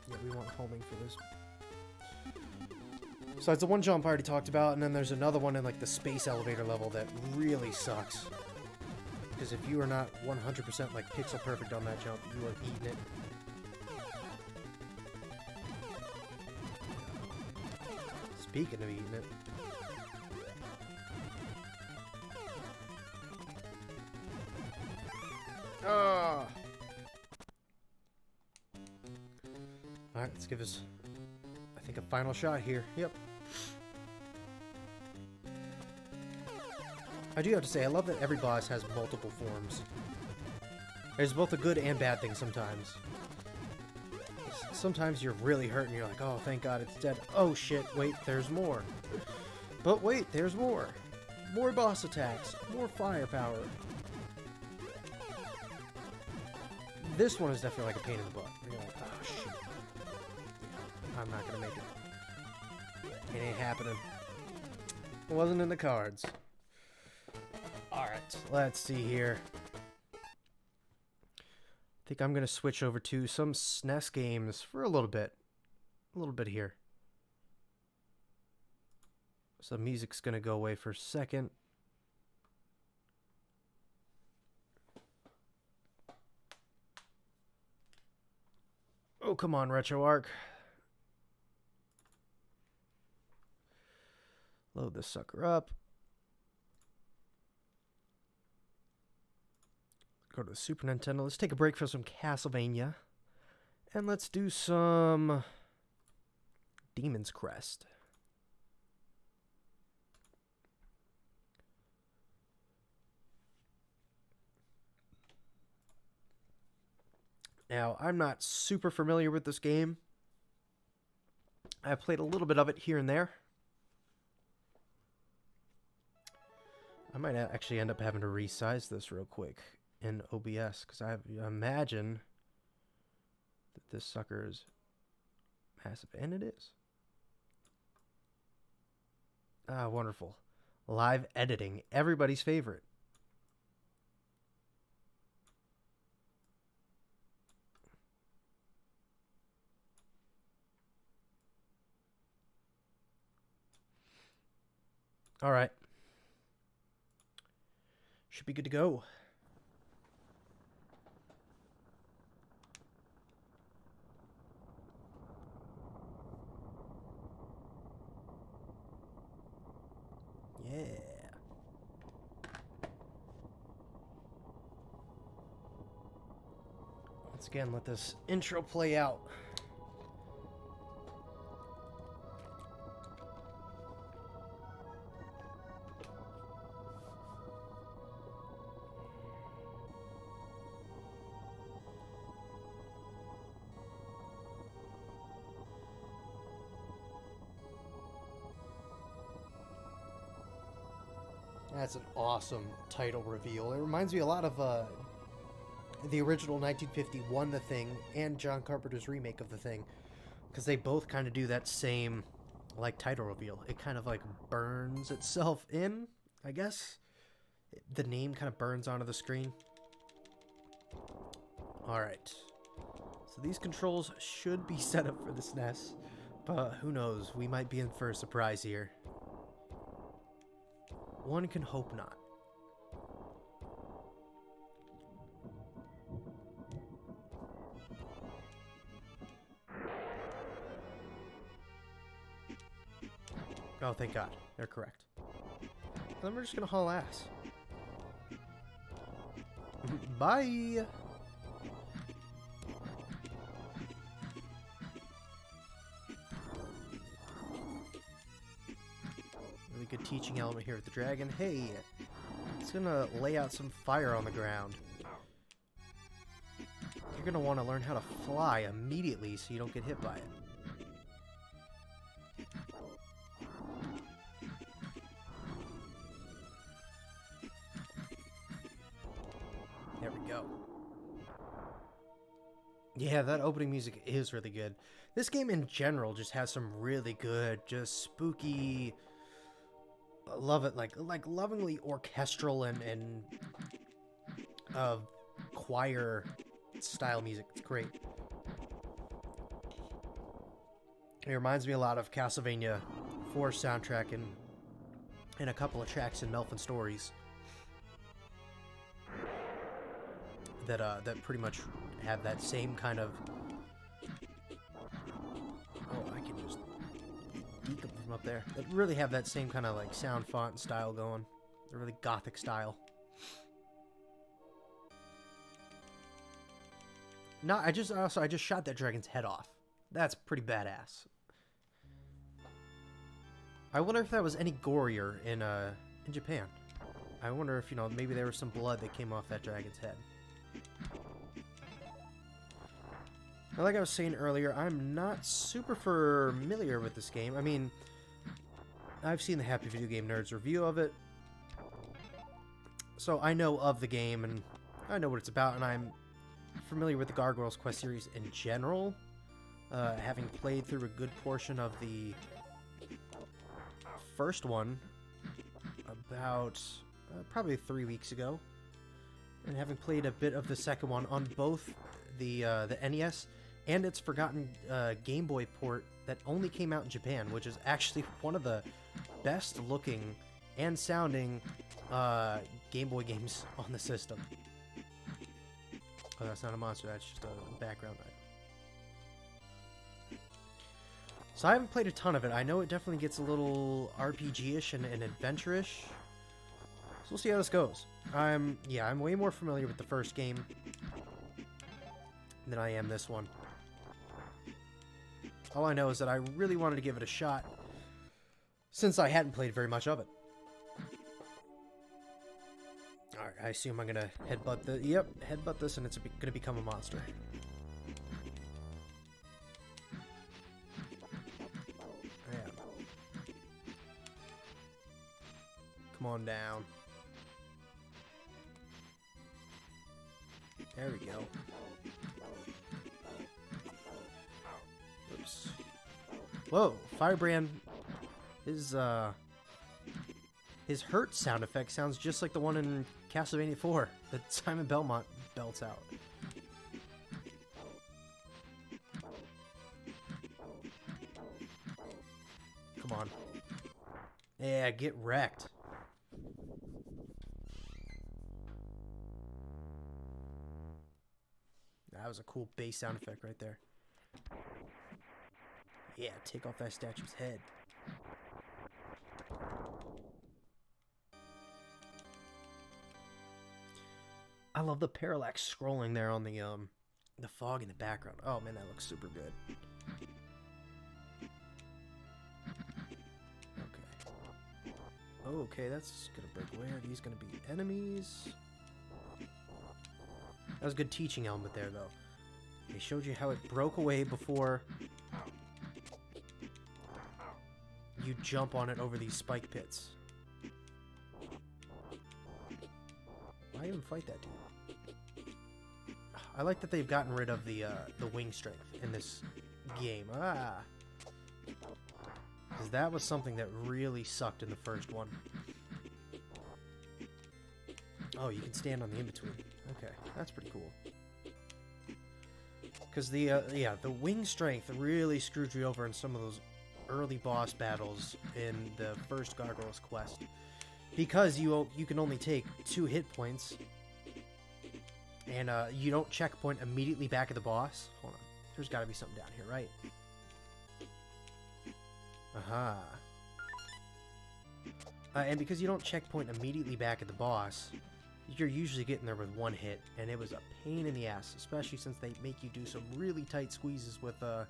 Yeah, we want homing for this. Besides the one jump I already talked about, and then there's another one in like the space elevator level that really sucks. Because if you are not 100% like pixel perfect on that jump, you are eating it. Speaking of eating it. Ah! Alright, let's give us, I think, a final shot here. Yep. I do have to say, I love that every boss has multiple forms. There's both a good and bad thing sometimes. Sometimes you're really hurt and you're like, oh, thank God it's dead. Oh, shit, wait, there's more. But wait, there's more. More boss attacks. More firepower. This one is definitely like a pain in the butt. You're like, oh, shit. I'm not gonna make it. It ain't happening. It wasn't in the cards. Alright, let's see here. I think I'm gonna switch over to some SNES games for a little bit. A little bit here. So the music's gonna go away for a second. Oh, come on, RetroArch. Load this sucker up. Go to the Super Nintendo. Let's take a break for some Castlevania. And let's do some Demon's Crest. Now, I'm not super familiar with this game. I've played a little bit of it here and there. I might actually end up having to resize this real quick in OBS, because I imagine that this sucker is massive, and it is. Ah, wonderful. Live editing, everybody's favorite. All right. Should be good to go. Yeah. Once again, let this intro play out. That's an awesome title reveal. It reminds me a lot of the original 1951 The Thing and John Carpenter's remake of The Thing, because they both kind of do that same like title reveal. It kind of like burns itself in, I guess. The name kind of burns onto the screen. Alright. So these controls should be set up for the SNES, but who knows, we might be in for a surprise here. One can hope not. Oh, thank God. They're correct. Then we're just gonna haul ass. Bye! Really good teaching element here with the dragon. Hey, it's gonna lay out some fire on the ground. You're gonna want to learn how to fly immediately so you don't get hit by it. There we go. Yeah, that opening music is really good. This game in general just has some really good, just spooky, love it, like lovingly orchestral and choir style music. It's great. It reminds me a lot of Castlevania 4 soundtrack and a couple of tracks in Melvin Stories that pretty much have that same kind of. Oh, I can just deke them from up there. That really have that same kind of like sound font and style going. They're really gothic style. No, I just shot that dragon's head off. That's pretty badass. I wonder if that was any gorier in Japan. I wonder if, you know, maybe there was some blood that came off that dragon's head. Now, like I was saying earlier, I'm not super familiar with this game. I mean, I've seen the Happy Video Game Nerds review of it, so I know of the game and I know what it's about, and I'm familiar with the Gargoyles Quest series in general, having played through a good portion of the first one about probably 3 weeks ago, and having played a bit of the second one on both the NES and its forgotten Game Boy port that only came out in Japan, which is actually one of the best looking and sounding Game Boy games on the system. Oh, that's not a monster, that's just a background item. So I haven't played a ton of it. I know it definitely gets a little RPG-ish and adventure-ish. So we'll see how this goes. I'm way more familiar with the first game than I am this one. All I know is that I really wanted to give it a shot since I hadn't played very much of it. Alright, I assume I'm gonna headbutt the... Yep, headbutt this and it's gonna become a monster. on down. There we go. Oops. Whoa, Firebrand. His hurt sound effect sounds just like the one in Castlevania 4 that Simon Belmont belts out. Come on. Yeah, get wrecked. That was a cool bass sound effect right there. Yeah, take off that statue's head. I love the parallax scrolling there on the fog in the background. Oh man, that looks super good. Okay. Okay, that's gonna break away. Are these gonna be enemies? That was a good teaching element there, though. They showed you how it broke away before you jump on it over these spike pits. Why even fight that dude? I like that they've gotten rid of the wing strength in this game. Ah! Because that was something that really sucked in the first one. Oh, you can stand on the in-between. Okay, that's pretty cool. Because the wing strength really screwed you over in some of those early boss battles in the first Gargoyle's Quest. Because you can only take 2 hit points, and you don't checkpoint immediately back at the boss. Hold on, there's got to be something down here, right? Aha. And because you don't checkpoint immediately back at the boss, you're usually getting there with 1 hit, and it was a pain in the ass, especially since they make you do some really tight squeezes with the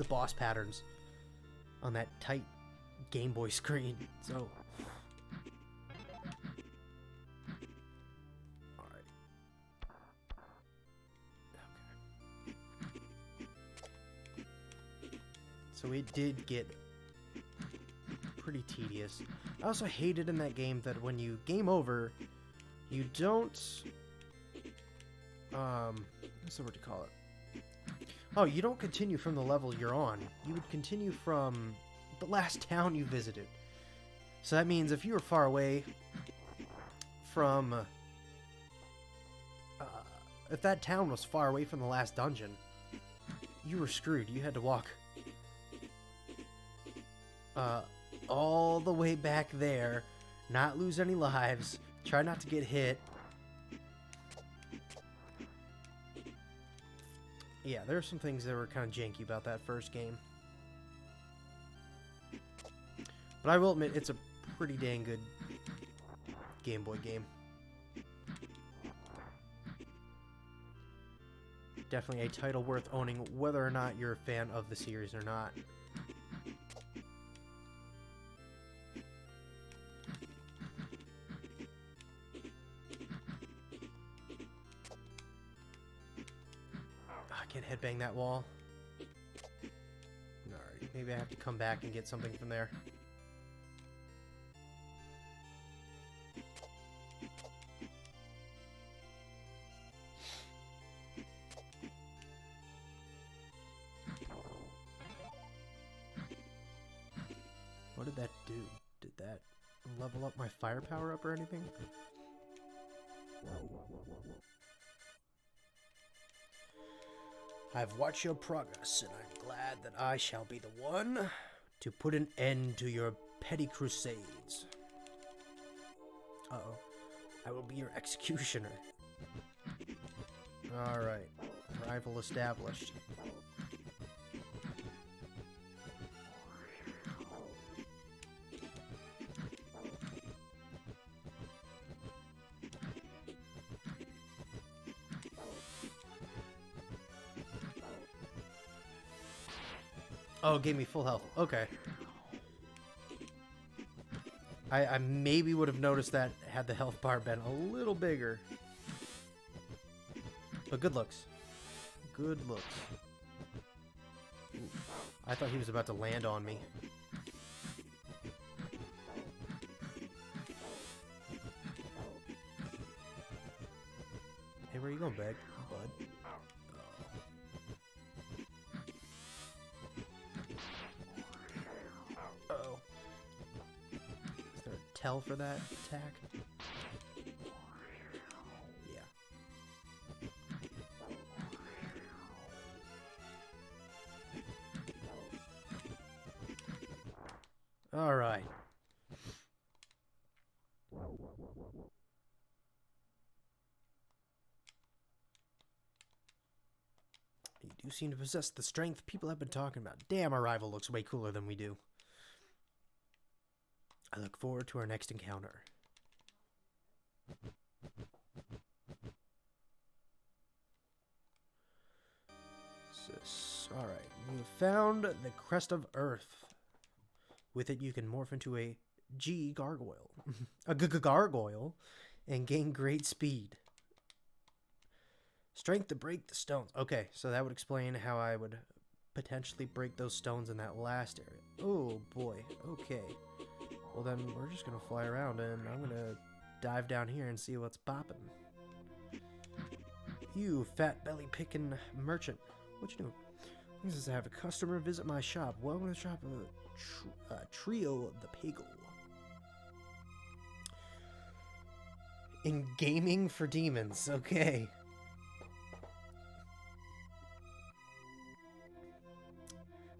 boss patterns on that tight Game Boy screen. So, all right, okay. So it did get pretty tedious. I also hated in that game that when you game over, you don't what's the word to call it? Oh, you don't continue from the level you're on. You would continue from the last town you visited. So that means if you were far away from if that town was far away from the last dungeon, you were screwed. You had to walk all the way back there, not lose any lives, try not to get hit. Yeah, there are some things that were kind of janky about that first game. But I will admit, it's a pretty dang good Game Boy game. Definitely a title worth owning, whether or not you're a fan of the series or not. I can't headbang that wall. Alright, maybe I have to come back and get something from there. What did that do? Did that level up my firepower up or anything? I've watched your progress, and I'm glad that I shall be the one to put an end to your petty crusades. Uh-oh. I will be your executioner. Alright. Rival established. Oh, it gave me full health. Okay. I maybe would have noticed that had the health bar been a little bigger. But good looks. Good looks. Ooh. I thought he was about to land on me. where you going, bud? Uh-oh. Is there a tell for that attack? Yeah. Alright. You do seem to possess the strength people have been talking about. Damn, our rival looks way cooler than we do. I look forward to our next encounter. Alright, you have found the crest of Earth. With it, you can morph into a gargoyle. A gargoyle, and gain great speed. Strength to break the stones. Okay, so that would explain how I would potentially break those stones in that last area. Oh boy, okay. Well then, we're just gonna fly around and I'm gonna dive down here and see what's poppin'. You fat belly picking merchant. What you doing? This is to have a customer visit my shop. Welcome to the shop of Trio of the Pagel. In gaming for demons, okay.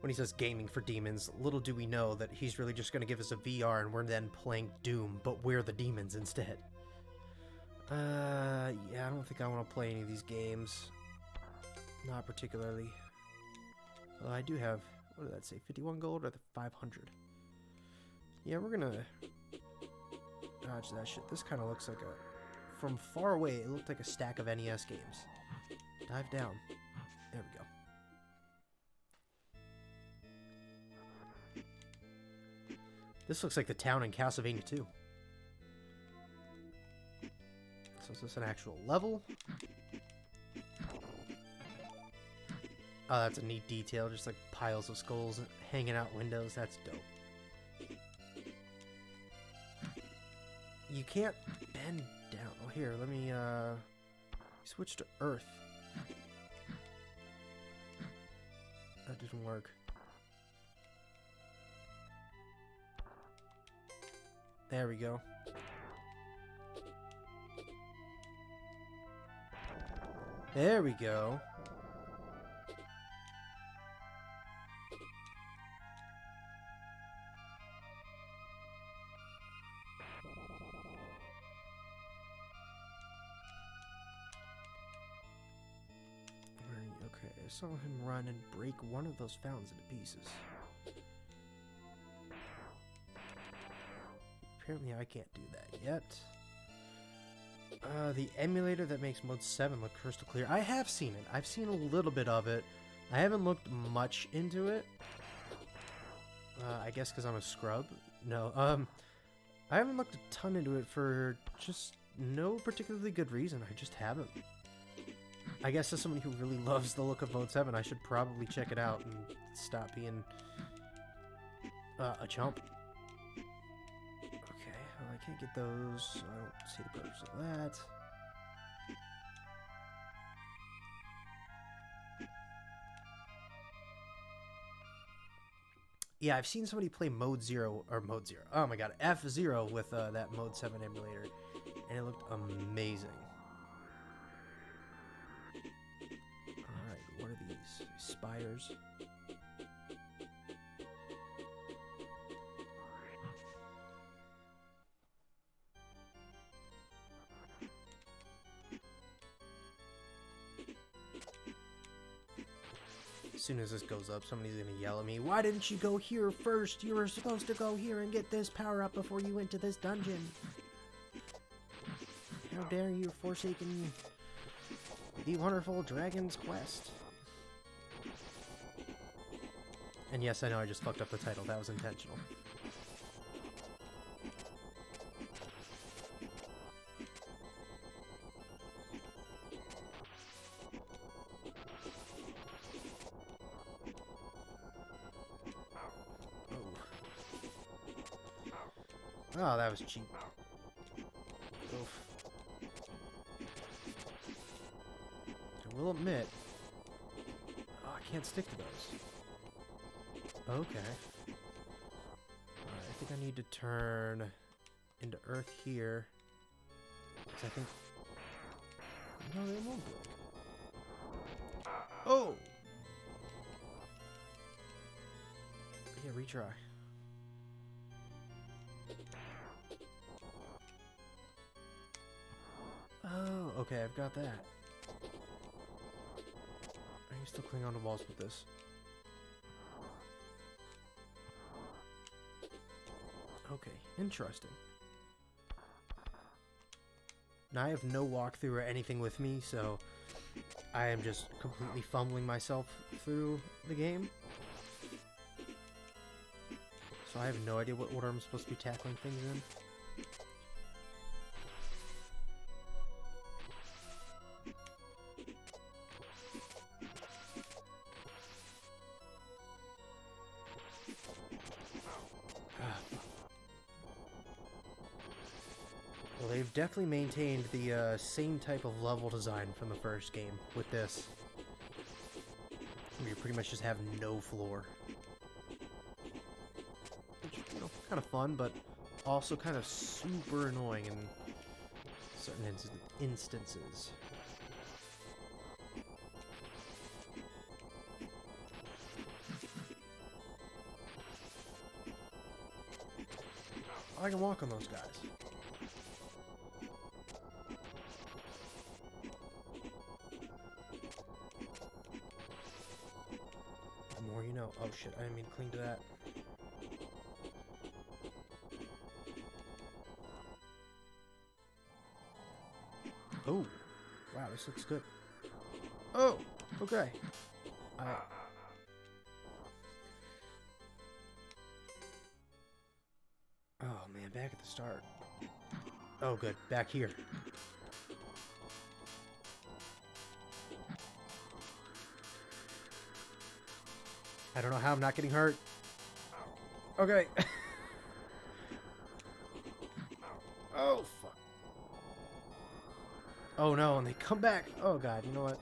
When he says gaming for demons, little do we know that he's really just going to give us a VR and we're then playing Doom, but we're the demons instead. Yeah, I don't think I want to play any of these games. Not particularly. Although I do have, what did that say, 51 gold or the 500? Yeah, we're going to dodge that shit. This kind of looks like a, from far away, it looked like a stack of NES games. Dive down. There we go. This looks like the town in Castlevania 2. So is this an actual level? Oh, that's a neat detail. Just like piles of skulls hanging out windows. That's dope. You can't bend down. Oh, here, let me switch to Earth. That didn't work. There we go. There we go. Okay, I saw him run and break one of those fountains into pieces. Apparently I can't do that yet. The emulator that makes Mode 7 look crystal clear. I have seen it. I've seen a little bit of it. I haven't looked much into it. I guess because I'm a scrub. No, I haven't looked a ton into it for just no particularly good reason. I just haven't. I guess as somebody who really loves the look of Mode 7, I should probably check it out and stop being a chump. I can't get those, so I don't see the purpose of that. Yeah, I've seen somebody play oh my god, F-Zero with that Mode 7 emulator, and it looked amazing. Alright, what are these? Spires? As soon as this goes up, somebody's gonna yell at me, "Why didn't you go here first? You were supposed to go here and get this power up before you went to this dungeon. How dare you forsaken the wonderful Dragon's Quest." And yes, I know I just fucked up the title. That was intentional. Oh, that was cheap. Oof. will admit... Oh, I can't stick to those. Okay. Alright, I think I need to turn into Earth here. Because I think... No, they won't break. Oh! Yeah, retry. Oh, okay, I've got that. I can still cling on to walls with this. Okay, interesting. Now I have no walkthrough or anything with me, so I am just completely fumbling myself through the game. So I have no idea what order I'm supposed to be tackling things in. Well, they've definitely maintained the same type of level design from the first game with this. Where you pretty much just have no floor. Which, you know, kind of fun, but also kind of super annoying in certain instances. I can walk on those guys. The more you know. Oh shit, I didn't mean to cling to that. Oh, wow, this looks good. Oh, okay. Oh man, back at the start. Oh good, back here. I don't know how I'm not getting hurt. Okay. Oh fuck. Oh no, and they come back. Oh god, you know what?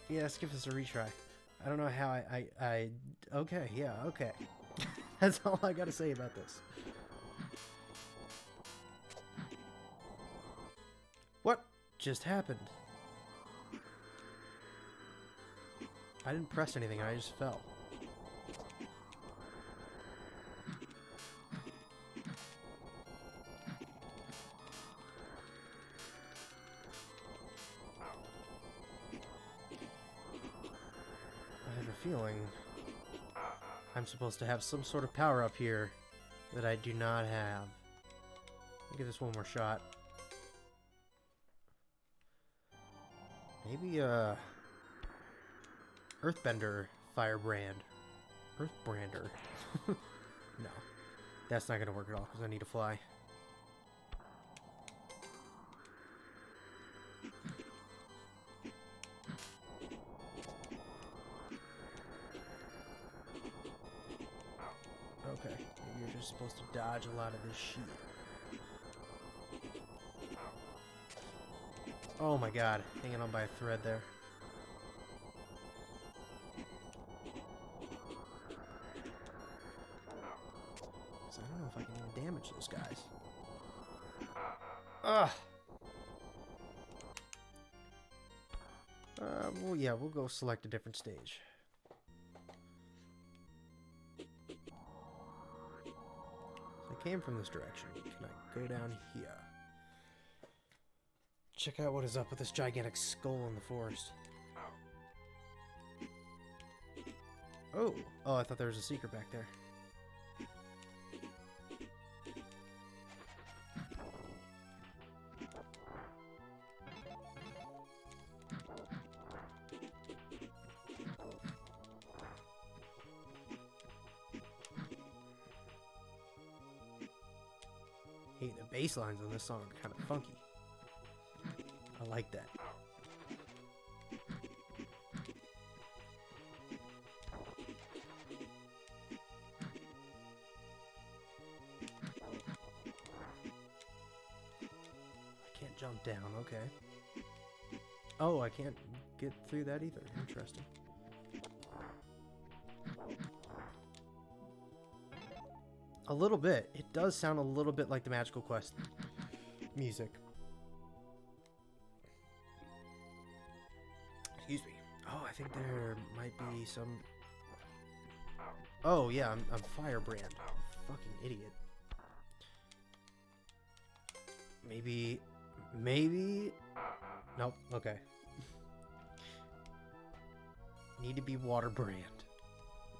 Yeah, let's give this a retry. I don't know how I okay, yeah, okay. That's all I gotta say about this. What just happened? I didn't press anything, I just fell. I have a feeling I'm supposed to have some sort of power up here that I do not have. I'll give this one more shot. Maybe Earthbender Firebrand. Earthbrander. No. That's not gonna work at all because I need to fly. Okay, maybe you're just supposed to dodge a lot of this shit. Oh my god, hanging on by a thread there. So I don't know if I can even damage those guys. Ugh! Well, yeah, we'll go select a different stage. I came from this direction. Can I go down here? Check out what is up with this gigantic skull in the forest. Oh! Oh, I thought there was a secret back there. Hey, the bass lines on this song are kind of funky. I like that. Jump down, okay. Oh, I can't get through that either. Interesting. A little bit. It does sound a little bit like the Magical Quest music. Excuse me. Oh, I think there might be some... Oh, yeah, I'm Firebrand. Fucking idiot. Maybe... Nope, okay. Need to be Waterbrand.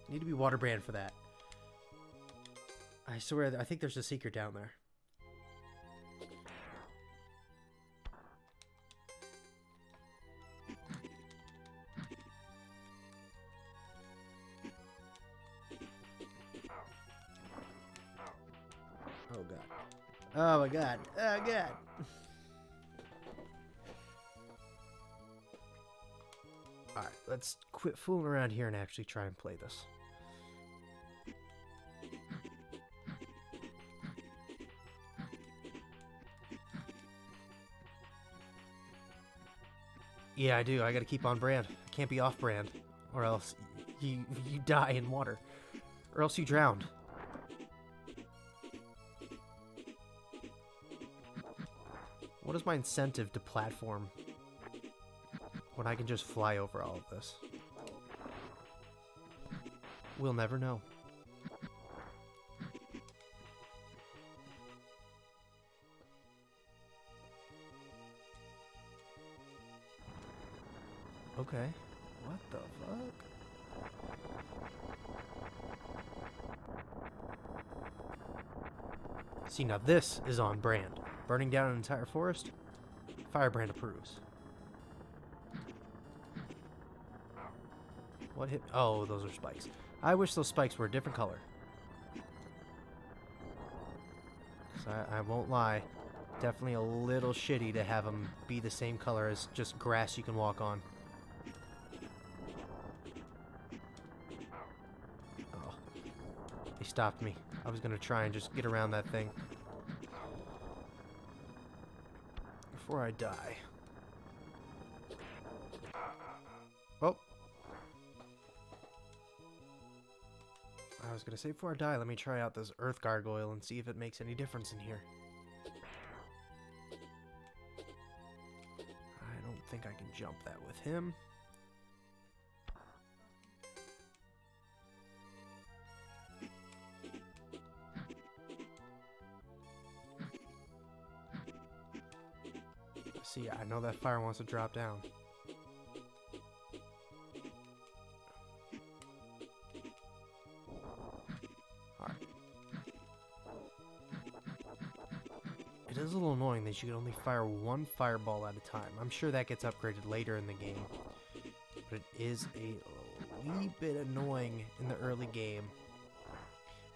Need to be Waterbrand for that. I swear, I think there's a secret down there. Oh god. Oh my god. Oh god. Alright, let's quit fooling around here and actually try and play this. Yeah, I do. I gotta keep on brand. I can't be off brand. Or else you die in water. Or else you drown. What is my incentive to platform when I can just fly over all of this? We'll never know. Okay. What the fuck? See, now this is on brand. Burning down an entire forest? Firebrand approves. What hit? Oh, those are spikes. I wish those spikes were a different color. So I won't lie. Definitely a little shitty to have them be the same color as just grass you can walk on. Oh. They stopped me. I was gonna try and just get around that thing. Before I die. Oh. I was gonna say before I die, let me try out this earth gargoyle and see if it makes any difference in here. I don't think I can jump that with him. See, I know that fire wants to drop down. Alright. It is a little annoying that you can only fire one fireball at a time. I'm sure that gets upgraded later in the game. But it is a wee bit annoying in the early game.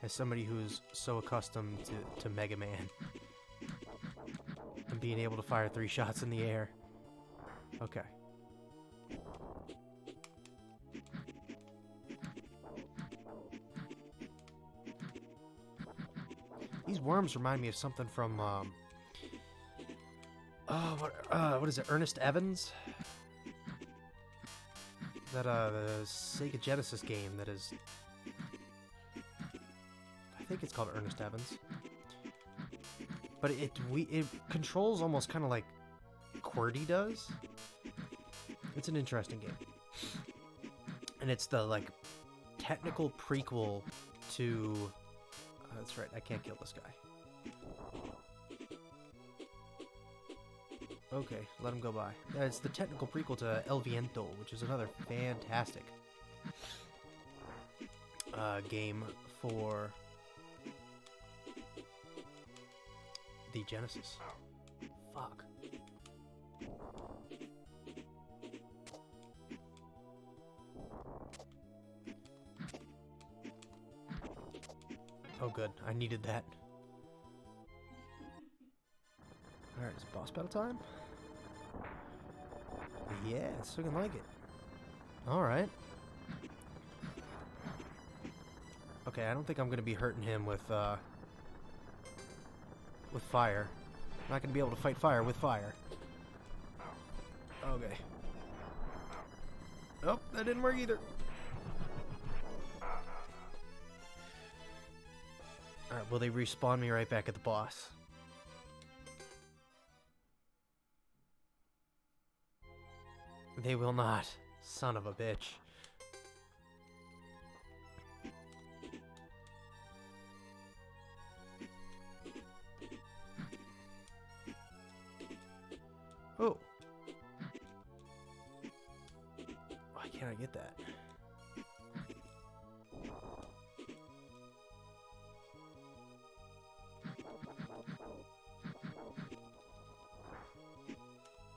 As somebody who's so accustomed to Mega Man. And being able to fire 3 shots in the air. Okay. These worms remind me of something from, what is it, Ernest Evans? That, the Sega Genesis game that is... I think it's called Ernest Evans. But it controls almost kind of like QWERTY does. It's an interesting game. And it's the, like, technical prequel to... that's right, I can't kill this guy. Okay, let him go by. It's the technical prequel to El Viento, which is another fantastic game for the Genesis. Fuck. Oh good, I needed that. Alright, is it boss battle time? Yeah, it's looking like it. Alright. Okay, I don't think I'm gonna be hurting him with fire. I'm not going to be able to fight fire with fire. Okay. Oh, that didn't work either. Alright, will they respawn me right back at the boss? They will not. Son of a bitch. Oh. Why can't I get that?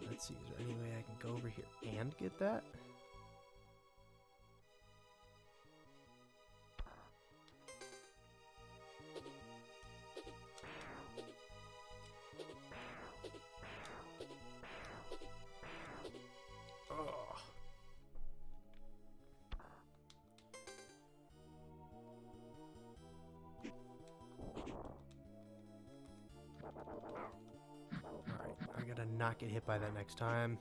Let's see, is there any way I can go over here and get that? Not get hit by that next time.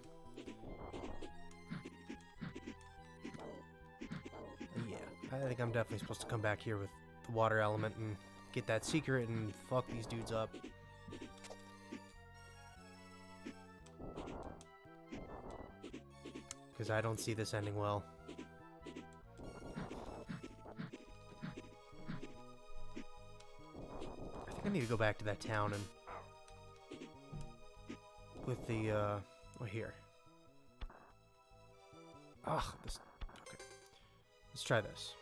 Yeah, I think I'm definitely supposed to come back here with the water element and get that secret and fuck these dudes up. Because I don't see this ending well. I think I need to go back to that town and with the, well, here. Ugh, this, okay. Let's try this.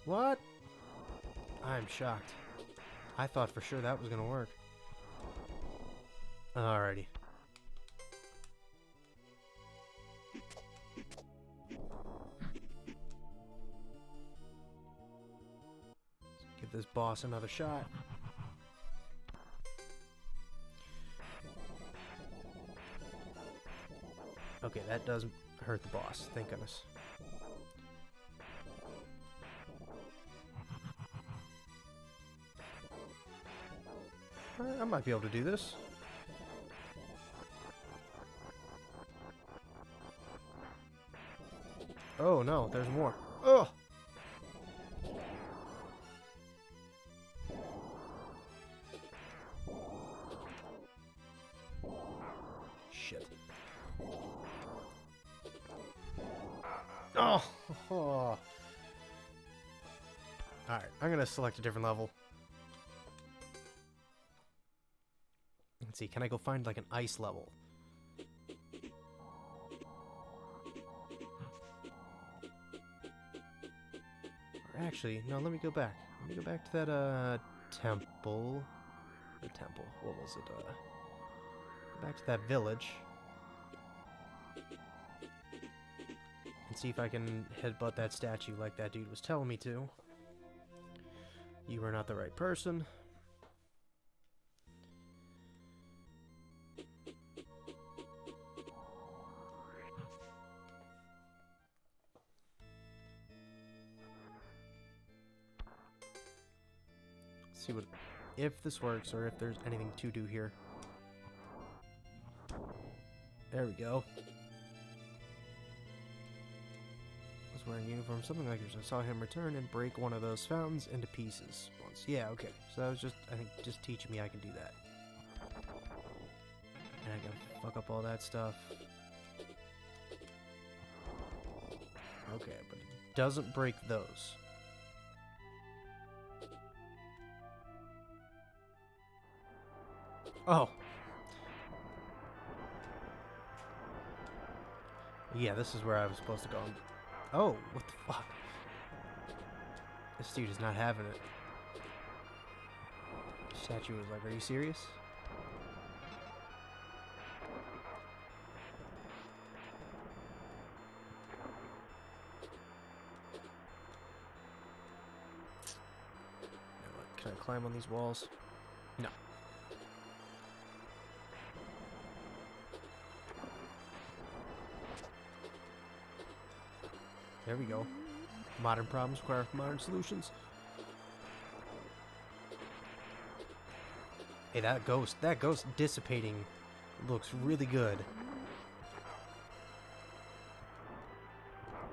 What? I'm shocked. I thought for sure that was gonna work. Alrighty. Let's give this boss another shot. Okay, that does hurt the boss, thank goodness. Alright, I might be able to do this. Oh no, there's more. Oh! Shit. Oh! Oh. Alright, I'm gonna select a different level. Let's see, can I go find like an ice level? Or actually, no, let me go back. Let me go back to that, temple. The temple, what was it, back to that village. And see if I can headbutt that statue like that dude was telling me to. You are not the right person. See what, if this works or if there's anything to do here. There we go. Was wearing uniform, something like this. I saw him return and break one of those fountains into pieces once. Yeah, okay. So that was just, I think, just teaching me I can do that. And I can fuck up all that stuff. Okay, but it doesn't break those. Oh. Yeah, this is where I was supposed to go. Oh, what the fuck? This dude is not having it. The statue was like, are you serious? Can I climb on these walls? No. There we go. Modern problems require modern solutions. Hey, that ghost dissipating looks really good.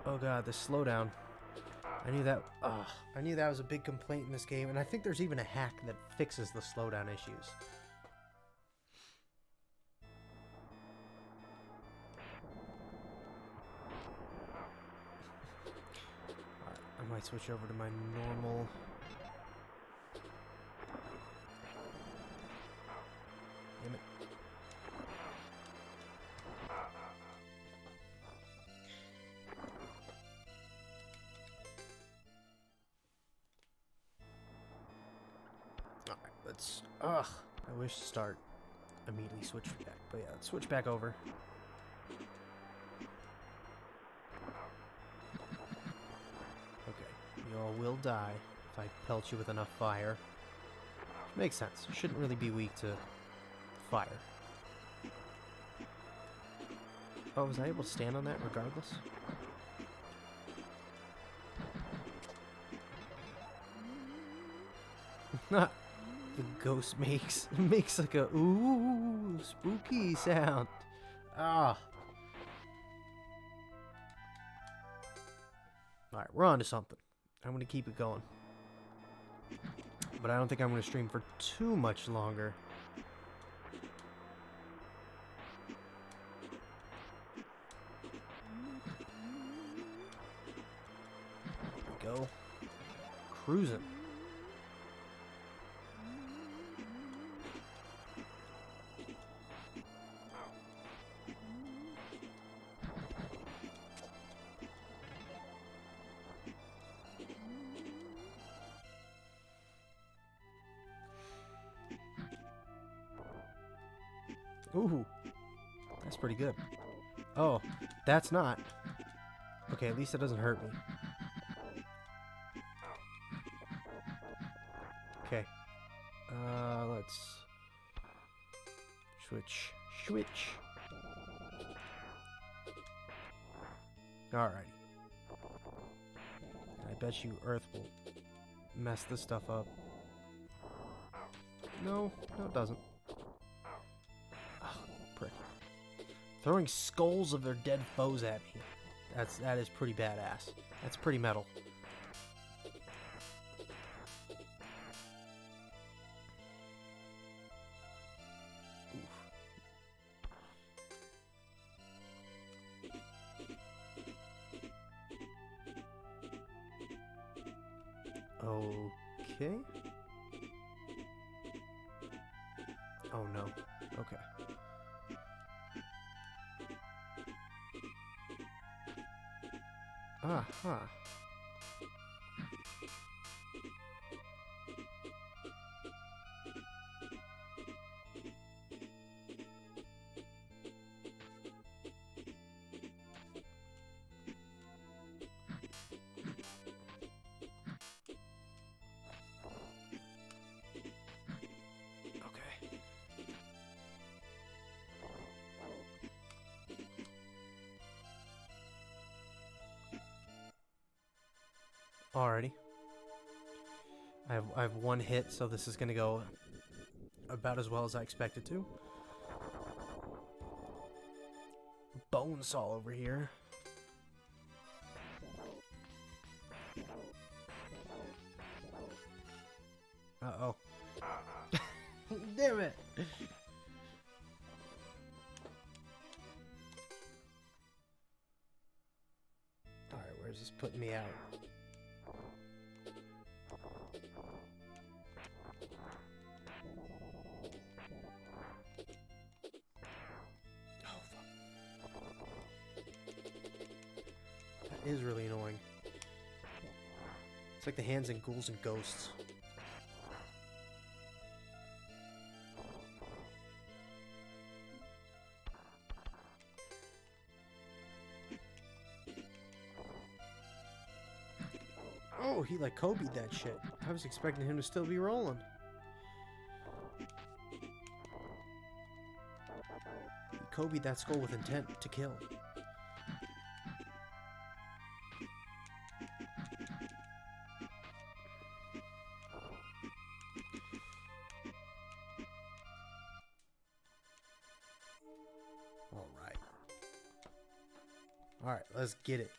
Oh god, the slowdown. I knew that was a big complaint in this game, and I think there's even a hack that fixes the slowdown issues. I might switch over to my normal. Damn it. Alright, let's. Ugh. I wish to start immediately switch back. But yeah, let's switch back over. Y'all will die if I pelt you with enough fire. Makes sense. Shouldn't really be weak to fire. Oh, was I able to stand on that regardless? The ghost makes like a ooh spooky sound. Ah. Alright, we're on to something. I'm going to keep it going. But I don't think I'm going to stream for too much longer. There we go. Cruising. Ooh, that's pretty good. Oh, that's not. Okay, at least it doesn't hurt me. Okay. Let's switch. Alrighty. I bet you Earth will mess this stuff up. No, it doesn't. Throwing skulls of their dead foes at me. That is pretty badass. That's pretty metal. Okay. Oh no. Okay. Huh. Alrighty. I have one hit, so this is gonna go about as well as I expected to. Bonesaw over here. Uh-oh. Damn it! Alright, where's this putting me out? Is really annoying. It's like the hands in Ghouls and Ghosts. Oh, he like Kobe'd that shit. I was expecting him to still be rolling. He Kobe'd that skull with intent to kill. Alright. Alright, let's get it.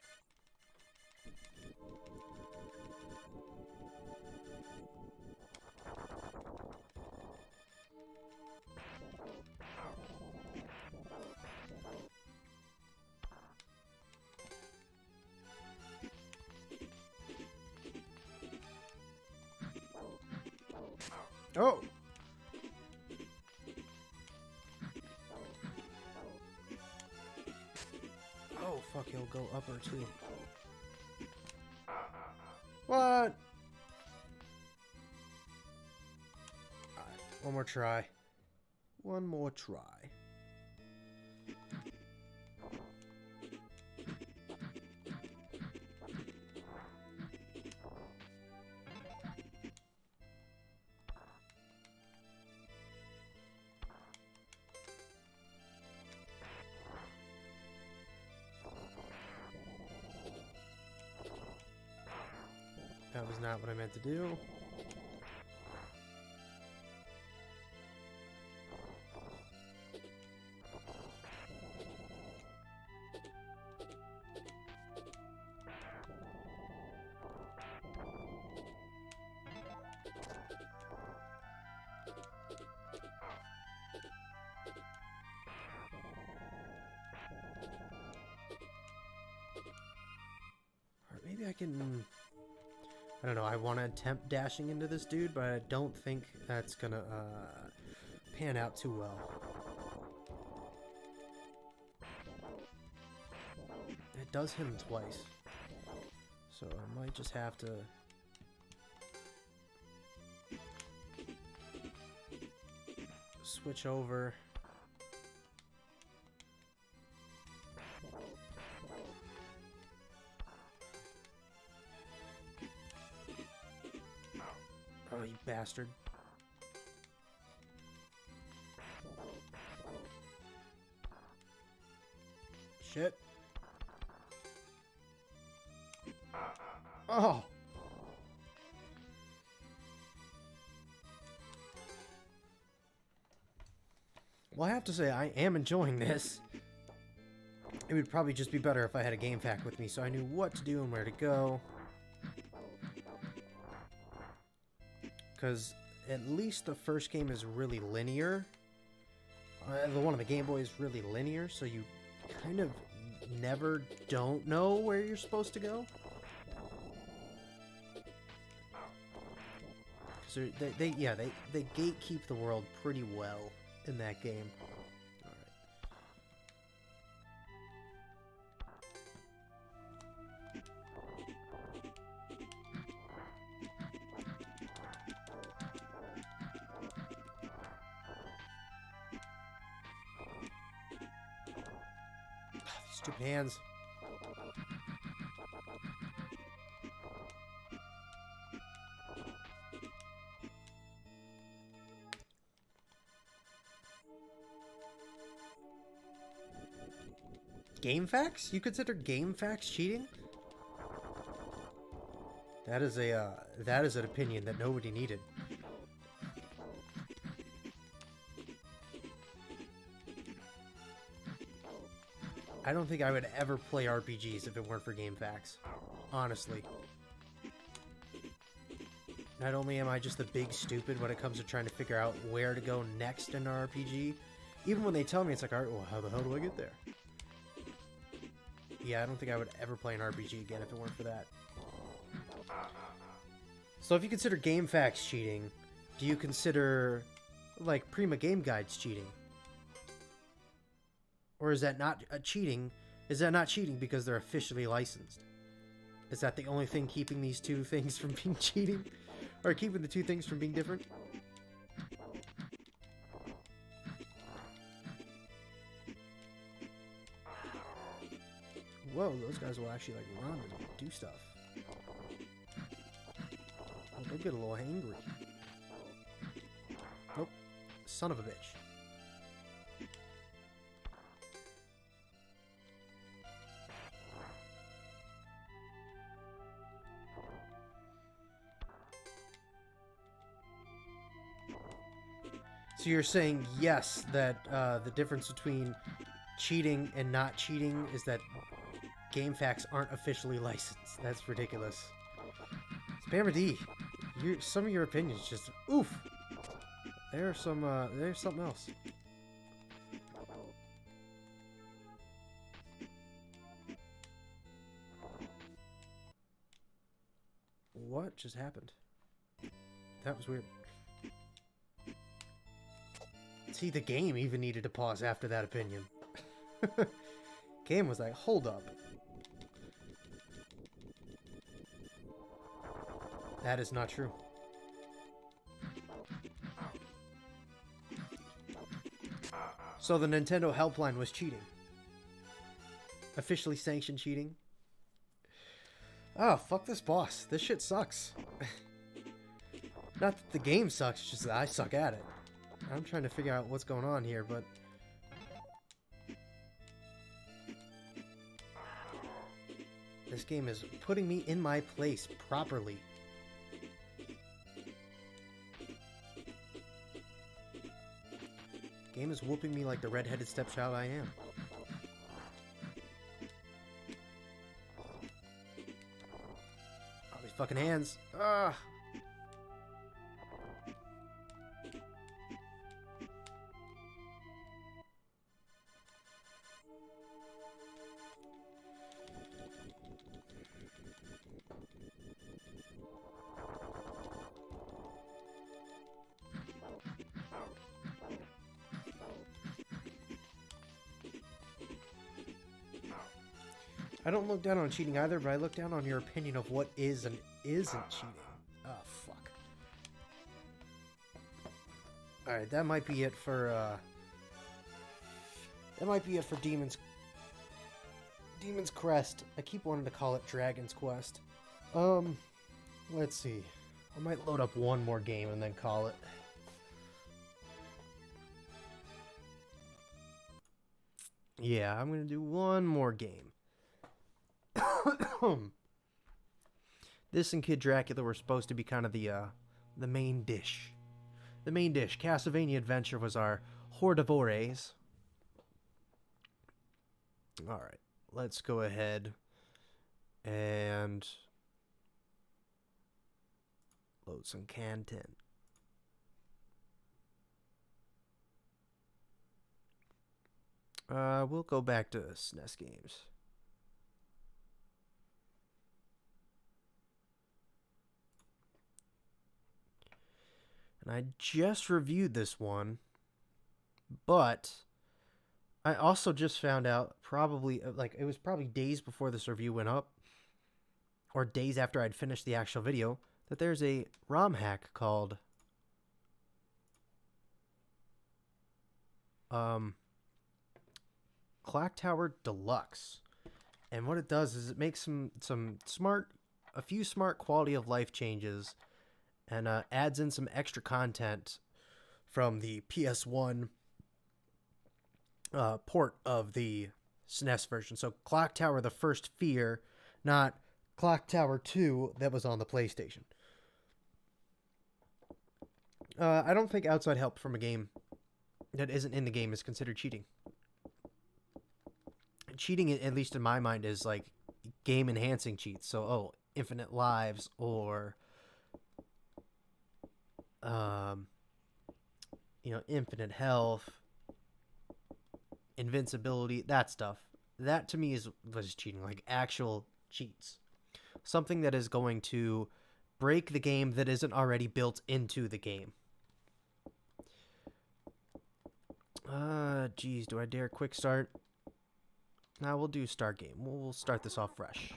Oh! Oh, fuck, he'll go upper too. What? Alright, one more try. One more try. That was not what I meant to do. Or maybe I can... I don't know, I want to attempt dashing into this dude, but I don't think that's gonna pan out too well. It does hit him twice. So I might just have to... switch over. Oh, you bastard. Shit. Oh! Well, I have to say, I am enjoying this. It would probably just be better if I had a game pack with me, so I knew what to do and where to go. Because at least the first game is really linear. The one on the Game Boy is really linear, so you kind of never don't know where you're supposed to go. Because they gatekeep the world pretty well in that game. Stupid hands. Game facts? You consider game facts cheating? That is an opinion that nobody needed. I don't think I would ever play RPGs if it weren't for game facts. Honestly. Not only am I just a big stupid when it comes to trying to figure out where to go next in an RPG, even when they tell me, it's like, alright, well, how the hell do I get there? Yeah, I don't think I would ever play an RPG again if it weren't for that. So if you consider game facts cheating, do you consider, like, Prima Game Guides cheating? Or is that not cheating? Is that not cheating because they're officially licensed? Is that the only thing keeping these two things from being cheating? Or keeping the two things from being different? Whoa, those guys will actually, like, run and do stuff. Oh, they'll get a little angry. Nope. Son of a bitch. So you're saying, yes, that the difference between cheating and not cheating is that GameFAQs aren't officially licensed. That's ridiculous. Spammer D, some of your opinions just oof. There's something else. What just happened? That was weird. See, the game even needed to pause after that opinion. Game was like, hold up. That is not true. So the Nintendo helpline was cheating. Officially sanctioned cheating. Oh, fuck this boss. This shit sucks. Not that the game sucks, it's just that I suck at it. I'm trying to figure out what's going on here, but... this game is putting me in my place properly. Game is whooping me like the red-headed stepchild I am. Oh, these fucking hands. Ah! I don't look down on cheating either, but I look down on your opinion of what is and isn't cheating. Oh, fuck. Alright, that might be it for, that might be it for Demon's Crest. I keep wanting to call it Dragon's Quest. Let's see. I might load up one more game and then call it. Yeah, I'm gonna do one more game. This and Kid Dracula were supposed to be kind of the main dish. The main dish. Castlevania Adventure was our hors d'oeuvres. Alright, let's go ahead and load some content. We'll go back to SNES games. And I just reviewed this one, but I also just found out probably, like, it was probably days before this review went up, or days after I'd finished the actual video, that there's a ROM hack called, Clock Tower Deluxe. And what it does is it makes a few smart quality of life changes, and adds in some extra content from the PS1 port of the SNES version. So Clock Tower: The First Fear, not Clock Tower 2 that was on the PlayStation. I don't think outside help from a game that isn't in the game is considered cheating. Cheating, at least in my mind, is like game-enhancing cheats. So, infinite lives, or infinite health, invincibility, that stuff. That to me was cheating, like actual cheats. Something that is going to break the game that isn't already built into the game. Geez, do I dare quick start? Nah, we'll do start game. We'll start this off fresh.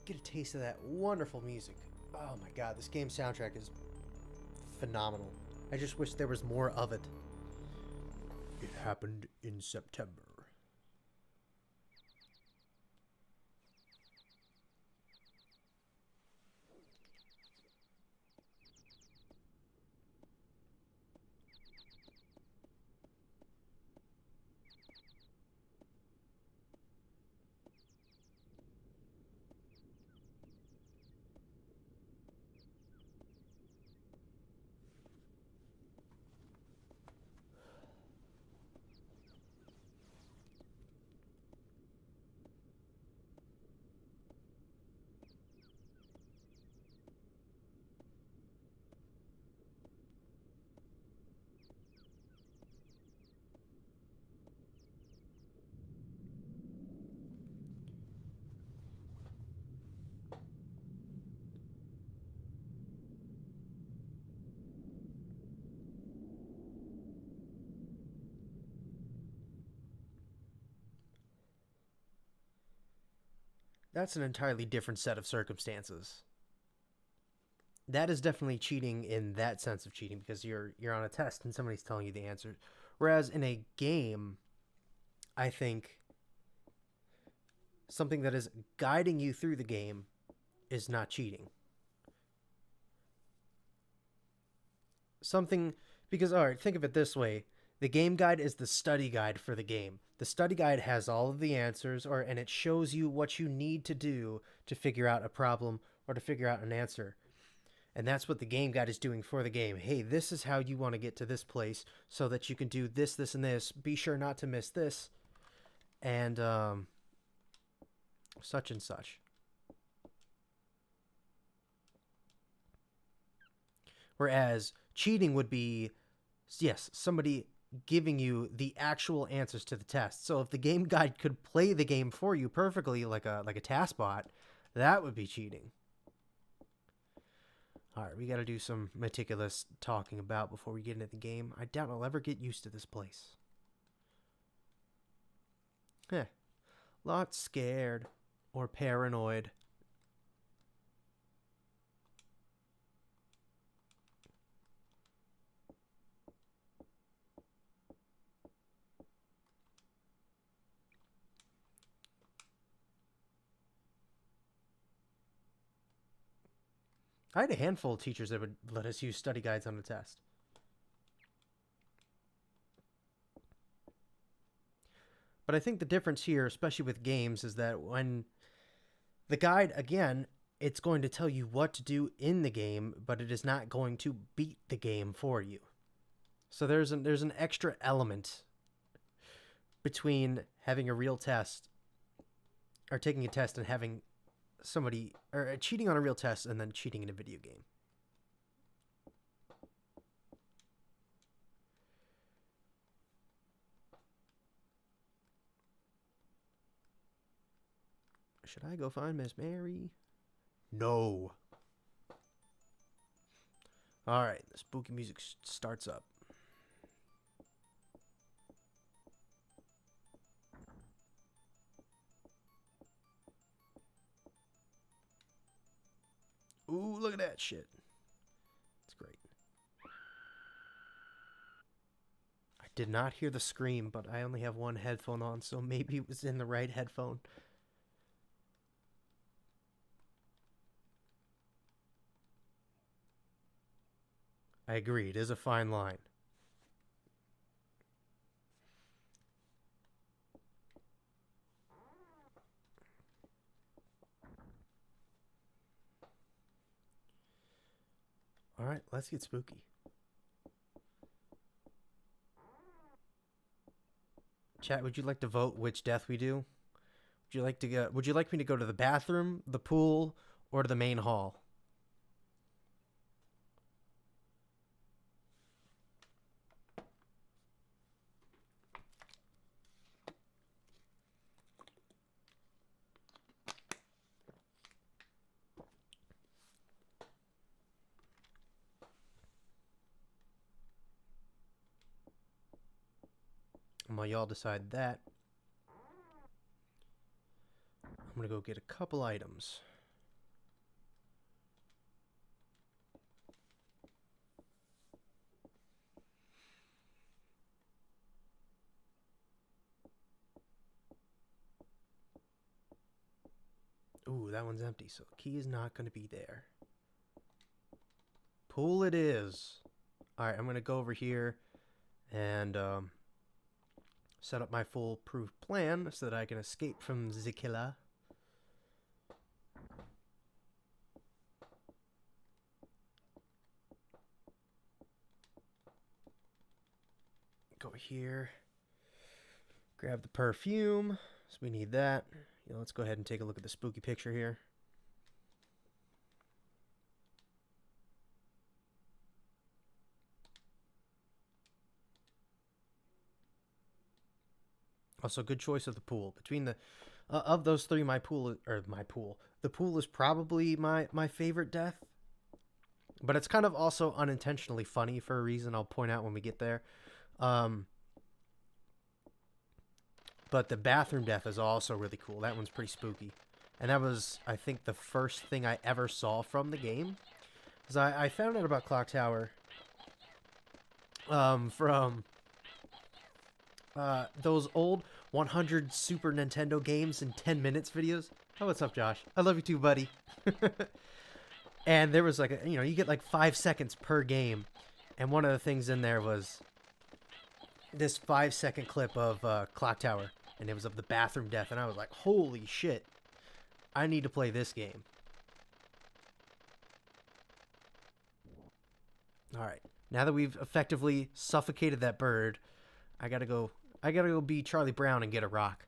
Get a taste of that wonderful music. Oh my god, this game's soundtrack is phenomenal. I just wish there was more of it. It happened in September. that's an entirely different set of circumstances. That is definitely cheating in that sense of cheating, because you're on a test and somebody's telling you the answer. Whereas in a game, I think something that is guiding you through the game is not cheating. Something, because, all right, think of it this way. The game guide is the study guide for the game. The study guide has all of the answers, and it shows you what you need to do to figure out a problem or to figure out an answer. And that's what the game guide is doing for the game. Hey, this is how you want to get to this place so that you can do this, this, and this. Be sure not to miss this. And such and such. Whereas cheating would be, yes, somebody giving you the actual answers to the test. So if the game guide could play the game for you perfectly, like a task bot, that would be cheating. All right, we got to do some meticulous talking about before we get into the game. I doubt I'll ever get used to this place. Lot scared or paranoid. I had a handful of teachers that would let us use study guides on the test. But I think the difference here, especially with games, is that when the guide, again, it's going to tell you what to do in the game, but it is not going to beat the game for you. So there's an extra element between having a real test, or taking a test and having somebody, or cheating on a real test and then cheating in a video game. Should I go find Miss Mary? No. All right, the spooky music starts up. Ooh, look at that shit. It's great. I did not hear the scream, but I only have one headphone on, so maybe it was in the right headphone. I agree, it is a fine line. All right, let's get spooky. Chat, would you like to vote which death we do? Would you like me to go to the bathroom, the pool, or to the main hall? And while y'all decide that, I'm gonna go get a couple items. Ooh, that one's empty, so key is not gonna be there. Pool it is. Alright, I'm gonna go over here and set up my foolproof plan so that I can escape from the killer. Go here, grab the perfume, so we need that. Let's go ahead and take a look at the spooky picture here. Also, good choice of the pool. Between the of those three, the pool is probably my favorite death. But it's kind of also unintentionally funny for a reason I'll point out when we get there. But the bathroom death is also really cool. That one's pretty spooky. And that was, I think, the first thing I ever saw from the game. Because I found out about Clock Tower from those old 100 Super Nintendo games in 10 minutes videos. Oh, what's up, Josh? I love you too, buddy. And there was like, you get like 5 seconds per game. And one of the things in there was this 5-second clip of Clock Tower. And it was of the bathroom death. And I was like, holy shit. I need to play this game. Alright. Now that we've effectively suffocated that bird, I gotta go be Charlie Brown and get a rock.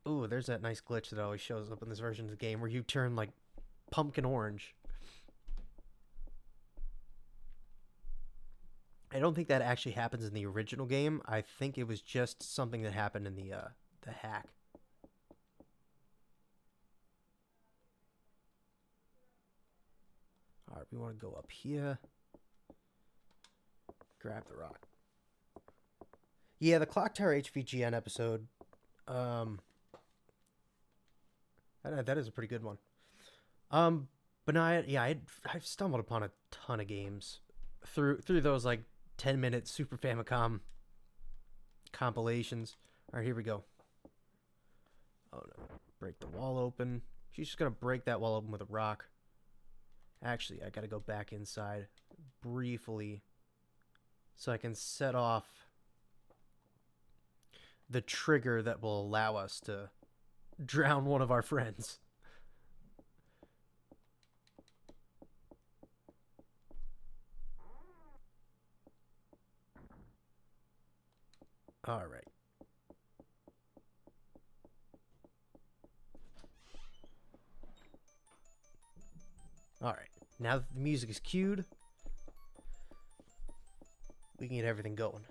Ooh, there's that nice glitch that always shows up in this version of the game where you turn like pumpkin orange. I don't think that actually happens in the original game. I think it was just something that happened in the hack. Alright, we want to go up here. Grab the rock. Yeah, the Clock Tower HVGN episode. That is a pretty good one. But no, I've stumbled upon a ton of games through those like 10-minute Super Famicom compilations. All right, here we go. Oh no! Break the wall open. She's just gonna break that wall open with a rock. Actually, I gotta go back inside briefly so I can set off the trigger that will allow us to drown one of our friends. All right. All right. Now that the music is cued, we can get everything going.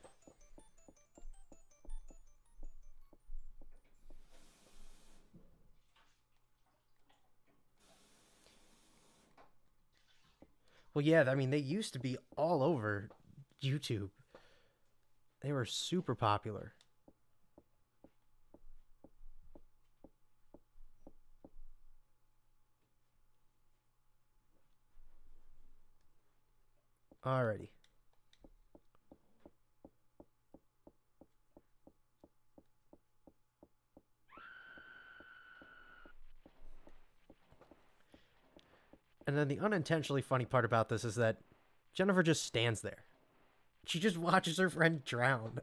Well, yeah, I mean, they used to be all over YouTube. They were super popular. Alrighty. And then the unintentionally funny part about this is that Jennifer just stands there. She just watches her friend drown.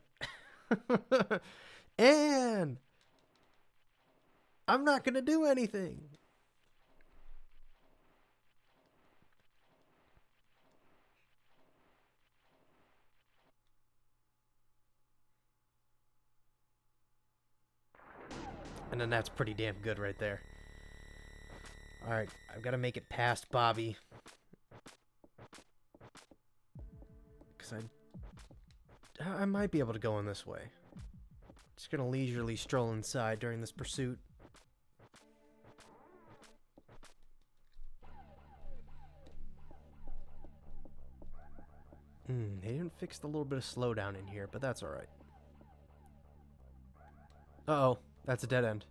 And I'm not going to do anything. And then that's pretty damn good right there. Alright, I've got to make it past Bobby. Because I might be able to go in this way. Just going to leisurely stroll inside during this pursuit. They didn't fix the little bit of slowdown in here, but that's alright. Uh-oh, that's a dead end.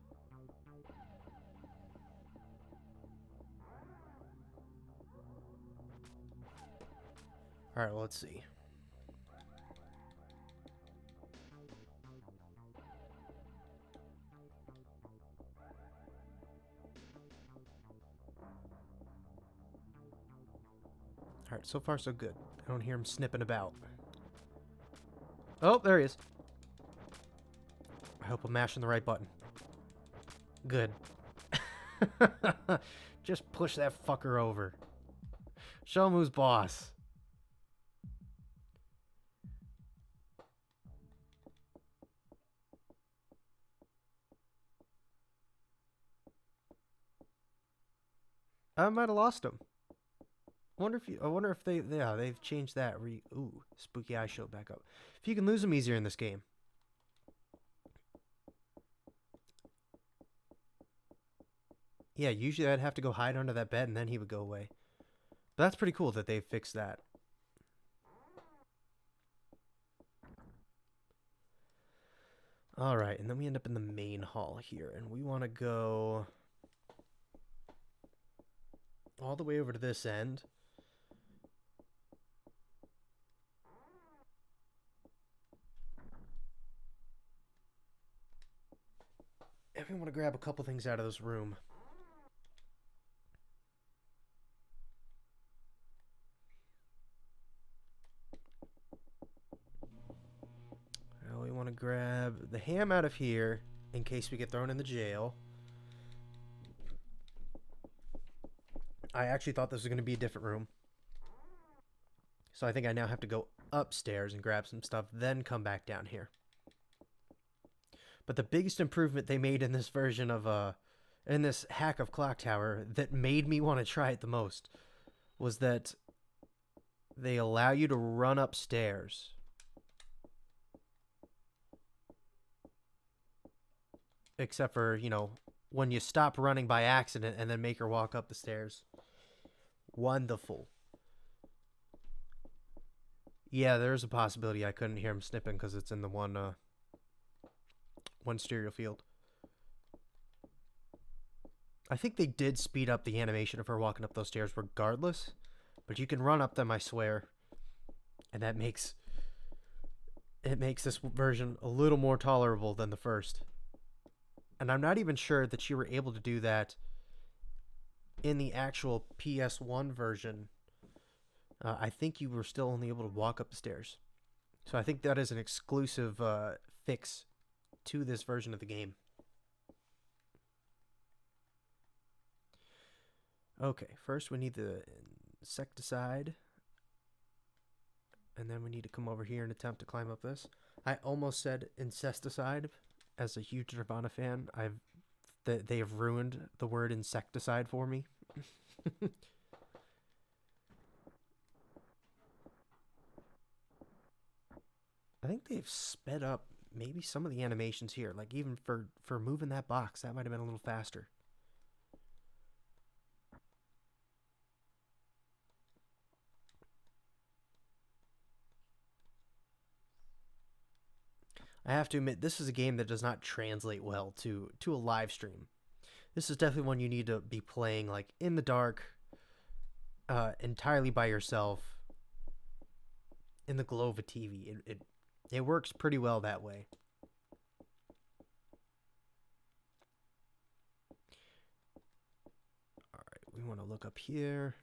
Alright, well, let's see. Alright, so far so good. I don't hear him snipping about. Oh, there he is. I hope I'm mashing the right button. Good. Just push that fucker over. Show him who's boss. I might have lost him. I wonder if they've changed that. Ooh, spooky eye show back up. If you can lose him easier in this game. Yeah, usually I'd have to go hide under that bed and then he would go away. But that's pretty cool that they fixed that. Alright, and then we end up in the main hall here, and we want to go all the way over to this end. And we want to grab a couple things out of this room. We want to grab the ham out of here in case we get thrown in the jail. I actually thought this was going to be a different room. So I think I now have to go upstairs and grab some stuff, then come back down here. But the biggest improvement they made in this version of, in this hack of Clock Tower that made me want to try it the most was that they allow you to run upstairs. Except for, you know, when you stop running by accident and then make her walk up the stairs. Wonderful. Yeah, there's a possibility I couldn't hear him snipping because it's in the one stereo field. I think they did speed up the animation of her walking up those stairs regardless. But you can run up them, I swear. And that makes this version a little more tolerable than the first. And I'm not even sure that you were able to do that in the actual PS1 version. I think you were still only able to walk up the stairs. So I think that is an exclusive fix to this version of the game. Okay, first we need the insecticide. And then we need to come over here and attempt to climb up this. I almost said incesticide. As a huge Nirvana fan, they have ruined the word insecticide for me. I think they've sped up maybe some of the animations here. Like even for moving that box, that might have been a little faster. I have to admit, this is a game that does not translate well to a live stream. This is definitely one you need to be playing like in the dark, entirely by yourself, in the glow of a TV. It works pretty well that way. All right, we want to look up here.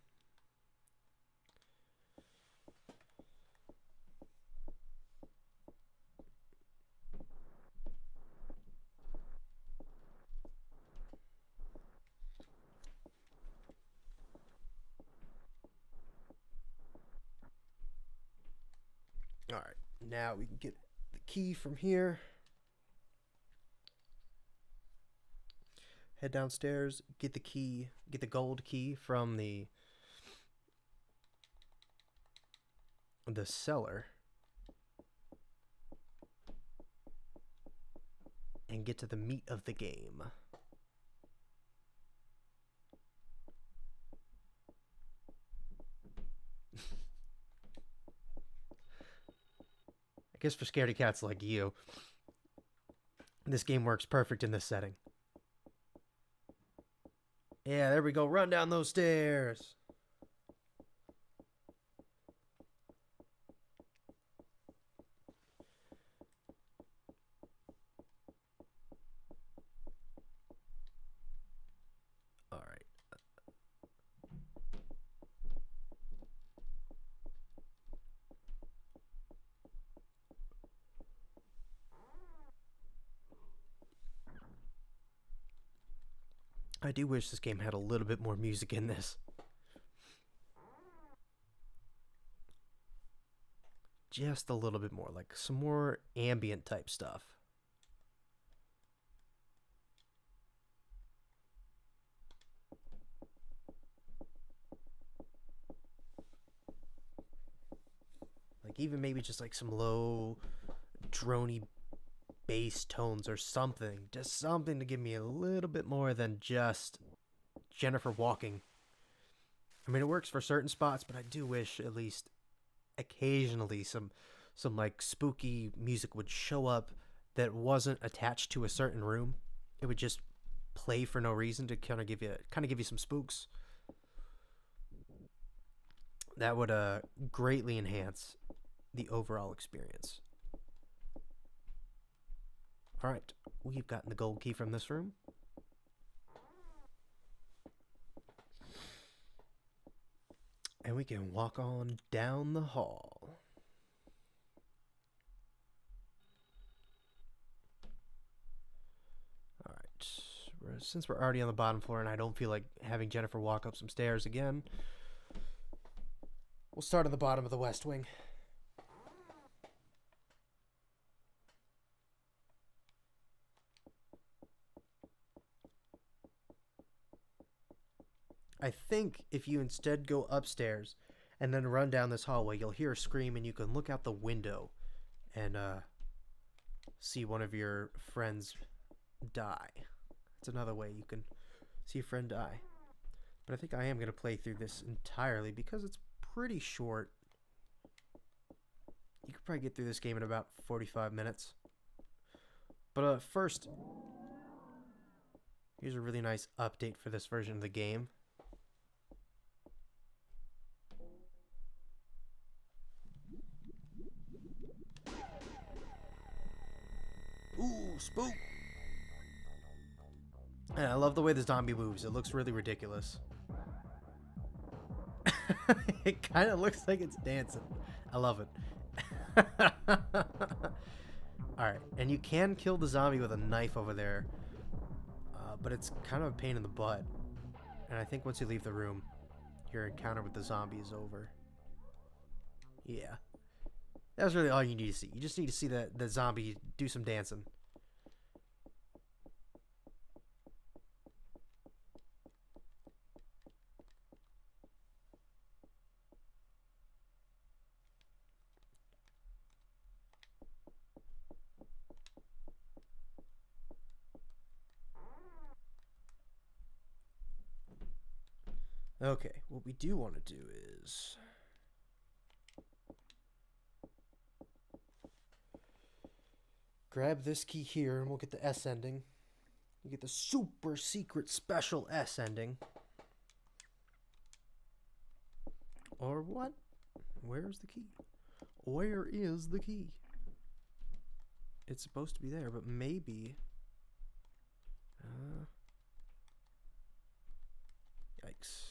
All right, now we can get the key from here. Head downstairs, get the key, get the gold key from the cellar. And get to the meat of the game. I guess for scaredy cats like you, this game works perfect in this setting. Yeah, there we go. Run down those stairs. All right. I do wish this game had a little bit more music in this. Just a little bit more, like some more ambient type stuff. Like even maybe just like some low droney bass tones or something. Just something to give me a little bit more than just Jennifer walking. I mean, it works for certain spots, but I do wish at least occasionally some like spooky music would show up that wasn't attached to a certain room. It would just play for no reason to kind of give you some spooks. That would greatly enhance the overall experience. All right, we've gotten the gold key from this room. And we can walk on down the hall. All right, since we're already on the bottom floor and I don't feel like having Jennifer walk up some stairs again, we'll start on the bottom of the West Wing. I think if you instead go upstairs and then run down this hallway, you'll hear a scream and you can look out the window and see one of your friends die. It's another way you can see a friend die. But I think I am going to play through this entirely because it's pretty short. You could probably get through this game in about 45 minutes. But first, here's a really nice update for this version of the game. Ooh, spook! And I love the way the zombie moves. It looks really ridiculous. It kind of looks like it's dancing. I love it. Alright, and you can kill the zombie with a knife over there. But it's kind of a pain in the butt. And I think once you leave the room, your encounter with the zombie is over. Yeah. That's really all you need to see. You just need to see the zombie do some dancing. Okay, what we do want to do is grab this key here and we'll get the S ending. You get the super secret special S ending. Or what? Where's the key? Where is the key? It's supposed to be there, but maybe... Yikes.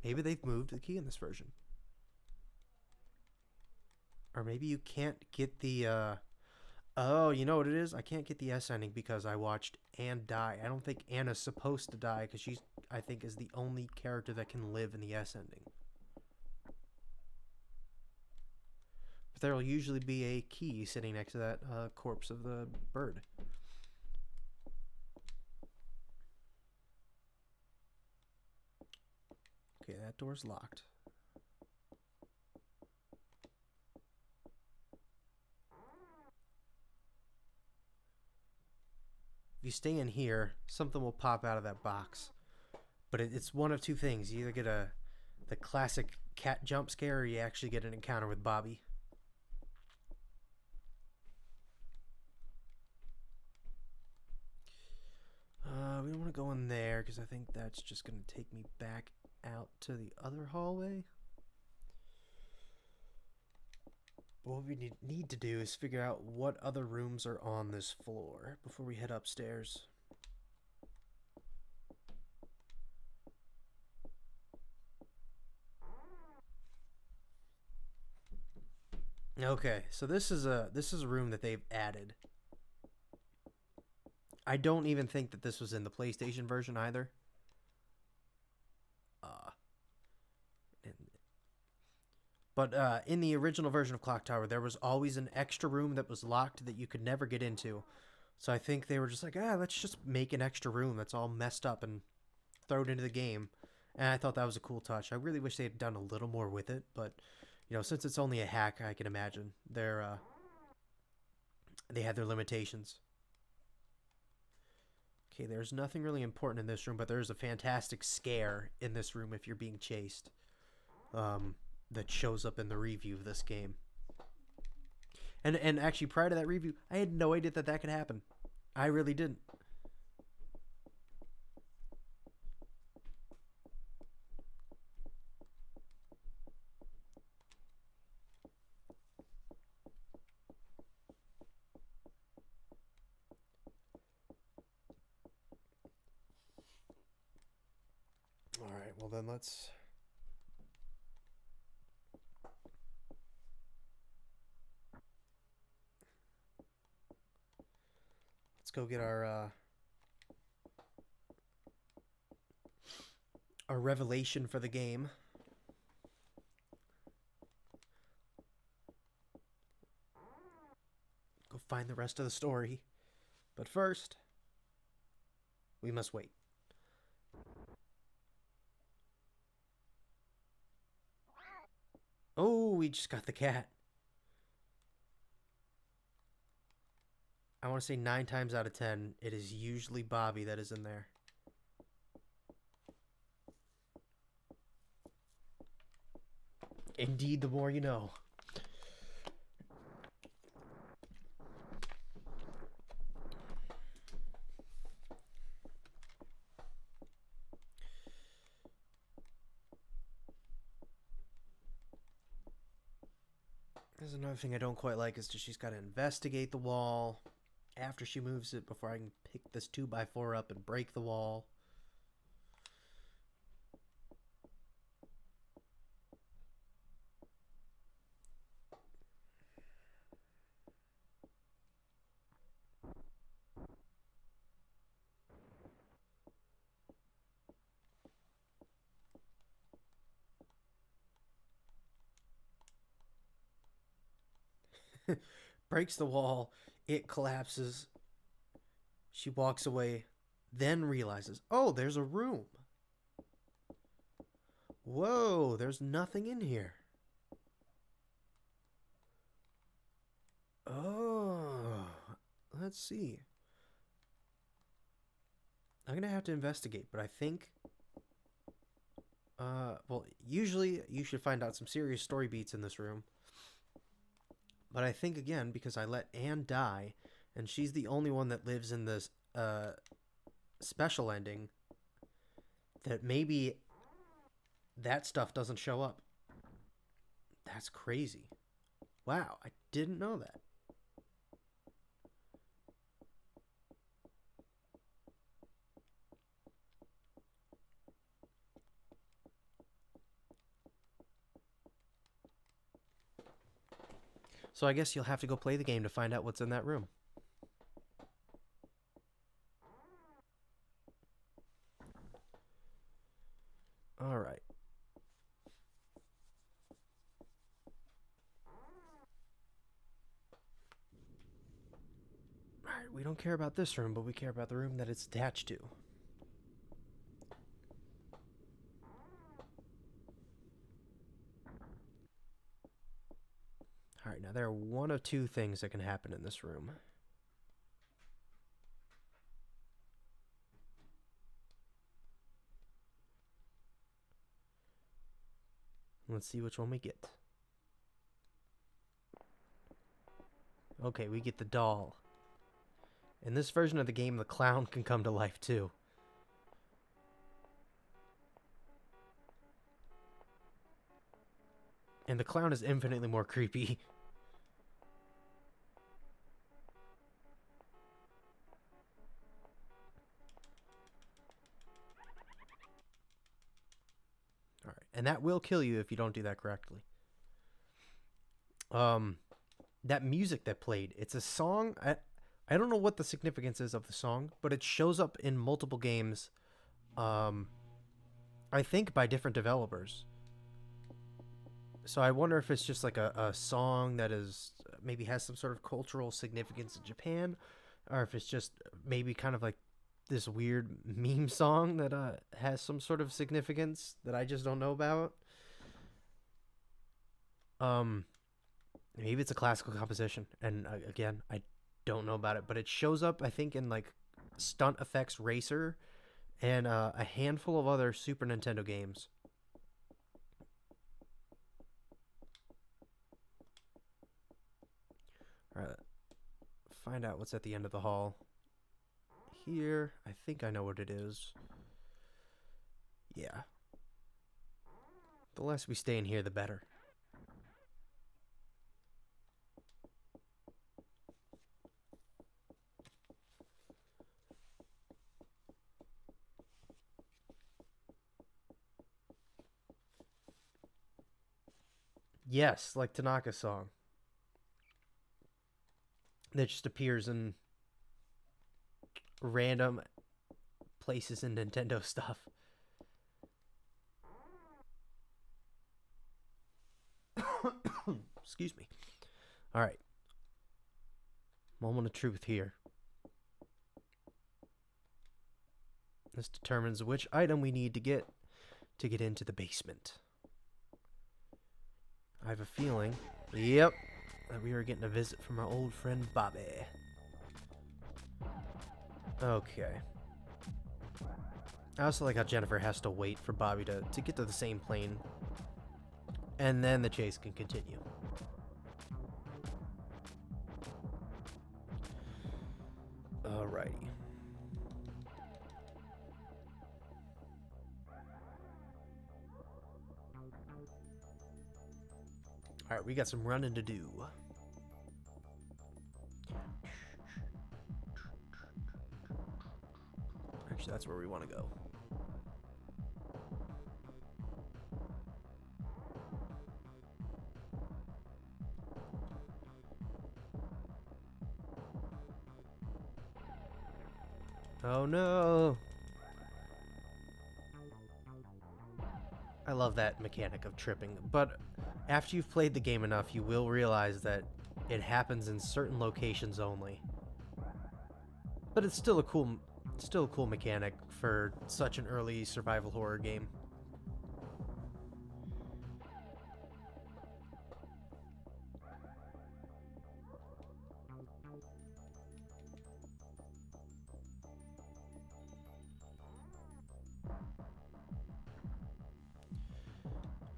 Maybe they've moved the key in this version. Or maybe you can't get the, oh, you know what it is? I can't get the S ending because I watched Anne die. I don't think Anna's supposed to die because she's, I think, is the only character that can live in the S ending. But there will usually be a key sitting next to that corpse of the bird. Okay, that door's locked. If you stay in here, something will pop out of that box. But it's one of two things. You either get the classic cat jump scare or you actually get an encounter with Bobby. We don't want to go in there because I think that's just going to take me back out to the other hallway. But what we need to do is figure out what other rooms are on this floor before we head upstairs. Okay, so this is a room that they've added. I don't even think that this was in the PlayStation version either. But in the original version of Clock Tower, there was always an extra room that was locked that you could never get into. So I think they were just like, let's just make an extra room that's all messed up and throw it into the game. And I thought that was a cool touch. I really wish they had done a little more with it. But, you know, since it's only a hack, I can imagine they had their limitations. Okay, there's nothing really important in this room, but there's a fantastic scare in this room if you're being chased. That shows up in the review of this game. And actually, prior to that review, I had no idea that could happen. I really didn't. All right, well then let's go get our revelation for the game. Go find the rest of the story. But first, we must wait. Oh, we just got the cat. I want to say 9 times out of 10, it is usually Bobby that is in there. Indeed, the more you know. There's another thing I don't quite like is that she's got to investigate the wall after she moves it before I can pick this 2x4 up and break the wall. Breaks the wall, it collapses. She walks away, then realizes, oh, there's a room. Whoa, there's nothing in here. Oh, let's see. I'm going to have to investigate, but I think... well, usually you should find out some serious story beats in this room. But I think, again, because I let Anne die, and she's the only one that lives in this special ending, that maybe that stuff doesn't show up. That's crazy. Wow, I didn't know that. So I guess you'll have to go play the game to find out what's in that room. All right. All right, we don't care about this room, but we care about the room that it's attached to. All right, now there are one of two things that can happen in this room. Let's see which one we get. Okay, we get the doll. In this version of the game, the clown can come to life too. And the clown is infinitely more creepy. Alright, and that will kill you if you don't do that correctly. That music that played, it's a song. I don't know what the significance is of the song, but it shows up in multiple games. I think by different developers. So I wonder if it's just like a song that is maybe has some sort of cultural significance in Japan, or if it's just maybe kind of like this weird meme song that has some sort of significance that I just don't know about. Maybe it's a classical composition, and again, I don't know about it, but it shows up, I think, in like Stunt Effects Racer and a handful of other Super Nintendo games. Alright, find out what's at the end of the hall. Here, I think I know what it is. Yeah. The less we stay in here, the better. Yes, like Tanaka's song. That just appears in random places in Nintendo stuff. Excuse me. Alright. Moment of truth here. This determines which item we need to get into the basement. I have a feeling, yep, that we are getting a visit from our old friend Bobby. Okay. I also like how Jennifer has to wait for Bobby to get to the same plane, and then the chase can continue. Alrighty. Alright, we got some running to do. Actually, that's where we want to go. Oh no! I love that mechanic of tripping, but after you've played the game enough, you will realize that it happens in certain locations only. But it's still a cool mechanic for such an early survival horror game.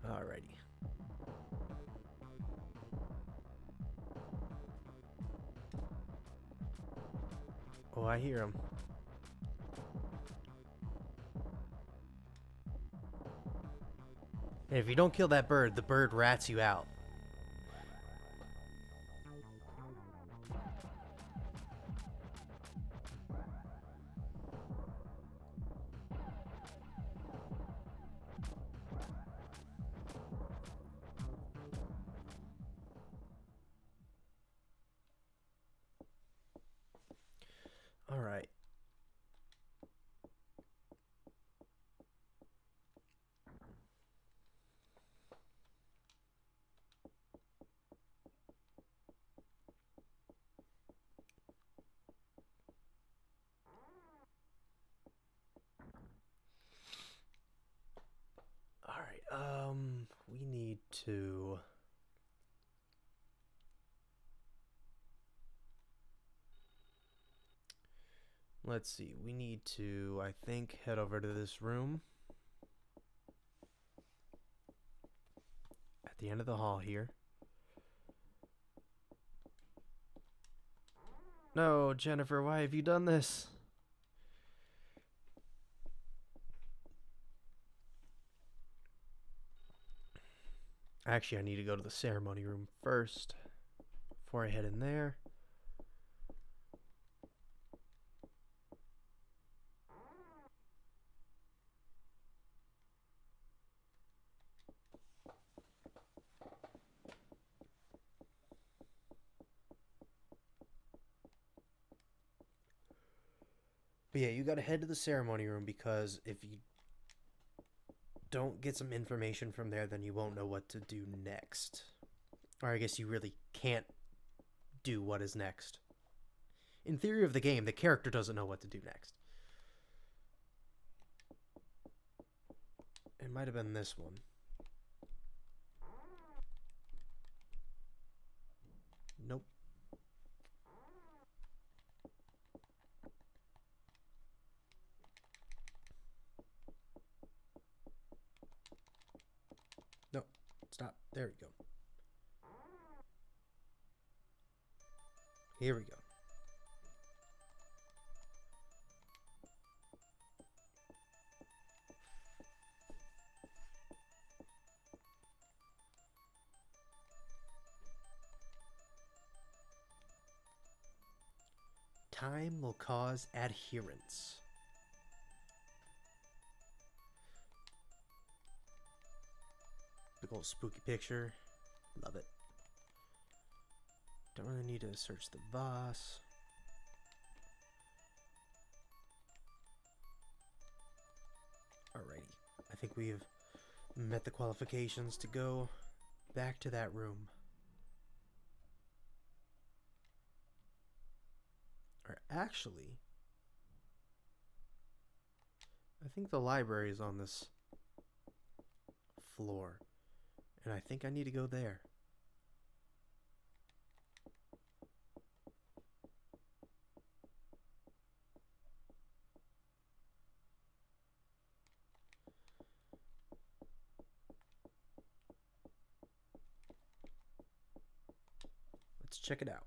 Alrighty. Oh, I hear him. And if you don't kill that bird, the bird rats you out. Alright. We need to... Let's see, we need to, I think, head over to this room. At the end of the hall here. No, Jennifer, why have you done this? Actually, I need to go to the ceremony room first before I head in there. But yeah, you gotta head to the ceremony room because if you don't get some information from there, then you won't know what to do next. Or I guess you really can't do what is next. In theory of the game, the character doesn't know what to do next. It might have been this one. Nope. No, stop. There we go. Here we go. Time will cause adherence. Big old spooky picture. Love it. Don't really need to search the vase. Alrighty. I think we've met the qualifications to go back to that room. Or actually, I think the library is on this floor. And I think I need to go there. Let's check it out.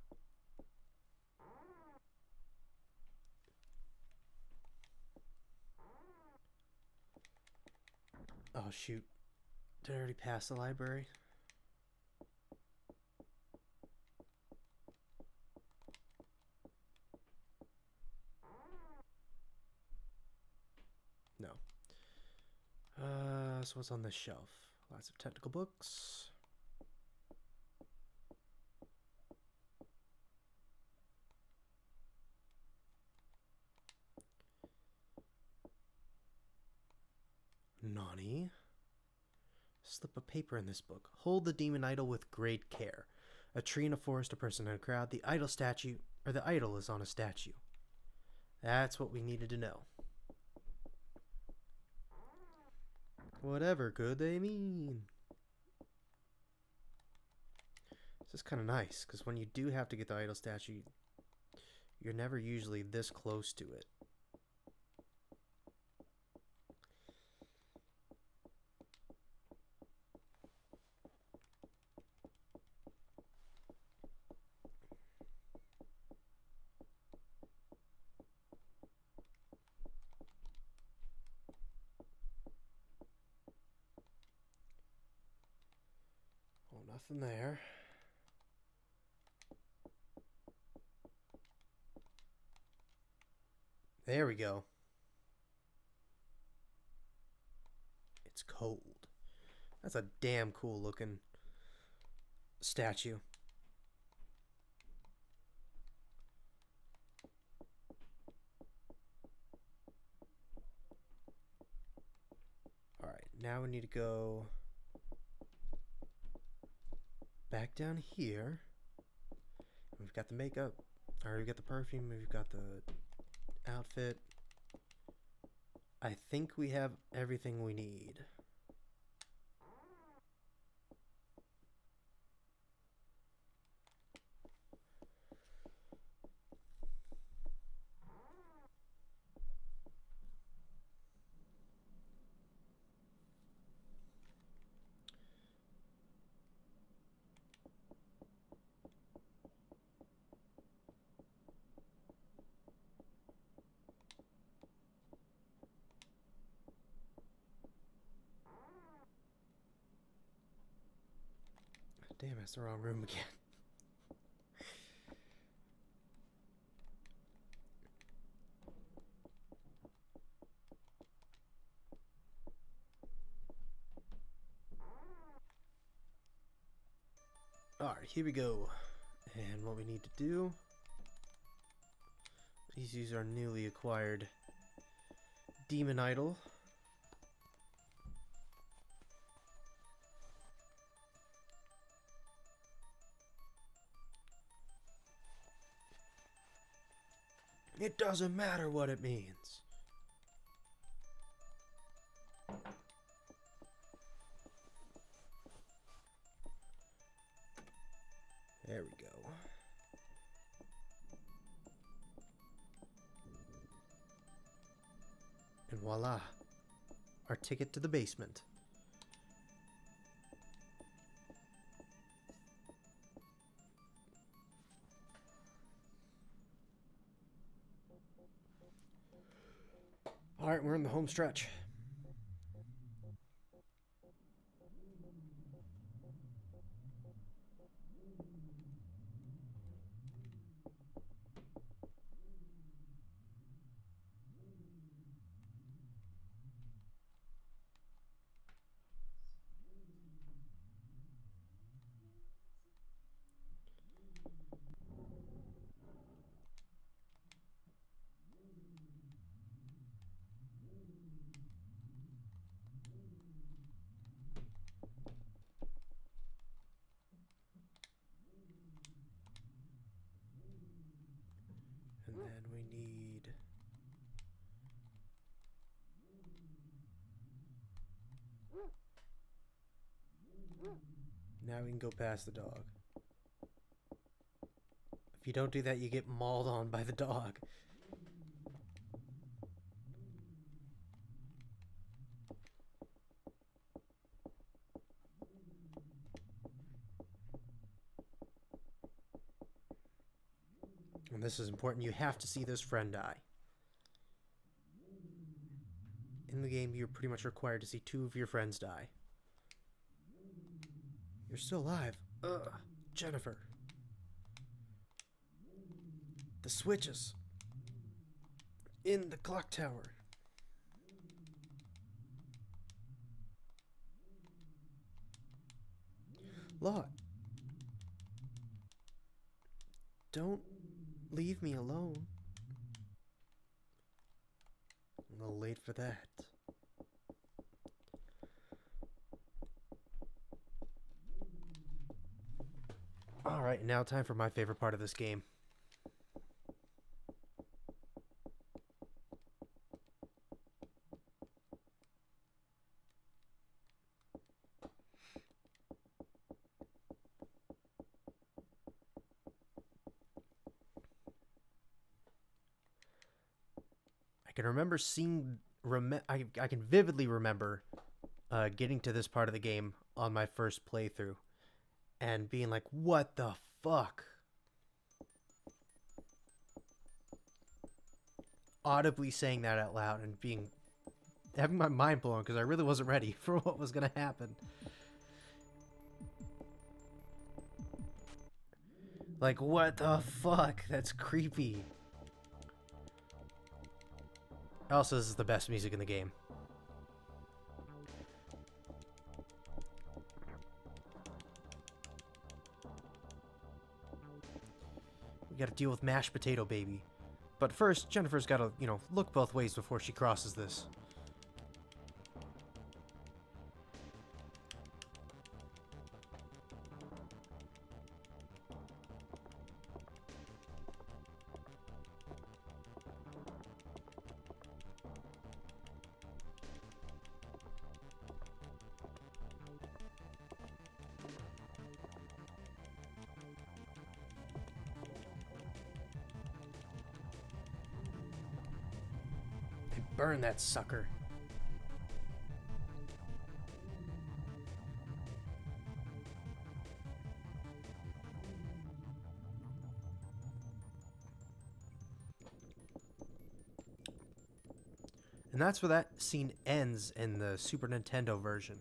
Oh shoot. Did I already pass the library? No. So what's on this shelf? Lots of technical books. Nani? Slip of paper in this book. Hold the demon idol with great care. A tree in a forest, a person in a crowd. The idol statue, or the idol is on a statue. That's what we needed to know. Whatever could they mean? This is kind of nice, because when you do have to get the idol statue, you're never usually this close to it. Oh, nothing there. There we go. It's cold. That's a damn cool looking statue. Alright, now we need to go back down here. We've got the makeup. Alright, we've got the perfume. We've got the outfit. I think we have everything we need. Damn, it's the wrong room again. Alright, here we go. And what we need to do is use our newly acquired demon idol. It doesn't matter what it means. There we go. And voila, our ticket to the basement. Alright, we're in the home stretch. And then we need... Now we can go past the dog. If you don't do that, you get mauled on by the dog. And this is important. You have to see this friend die. In the game, you're pretty much required to see 2 of your friends die. You're still alive. Ugh, Jennifer. The switches. In the clock tower. Lot. Don't leave me alone. I'm a little late for that. Alright, now time for my favorite part of this game. I can remember seeing... I can vividly remember getting to this part of the game on my first playthrough and being like, what the fuck? Audibly saying that out loud and having my mind blown because I really wasn't ready for what was going to happen. Like, what the fuck? That's creepy. Also, this is the best music in the game. We gotta deal with mashed potato baby. But first, Jennifer's gotta, look both ways before she crosses this. Burn that sucker. And that's where that scene ends in the Super Nintendo version.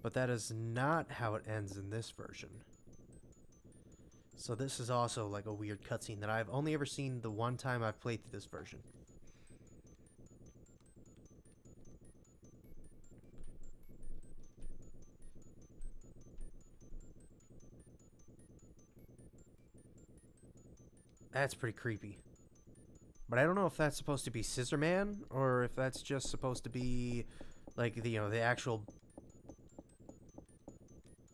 But that is not how it ends in this version. So this is also like a weird cutscene that I've only ever seen the one time I've played through this version. That's pretty creepy. But I don't know if that's supposed to be Scissor Man or if that's just supposed to be like the actual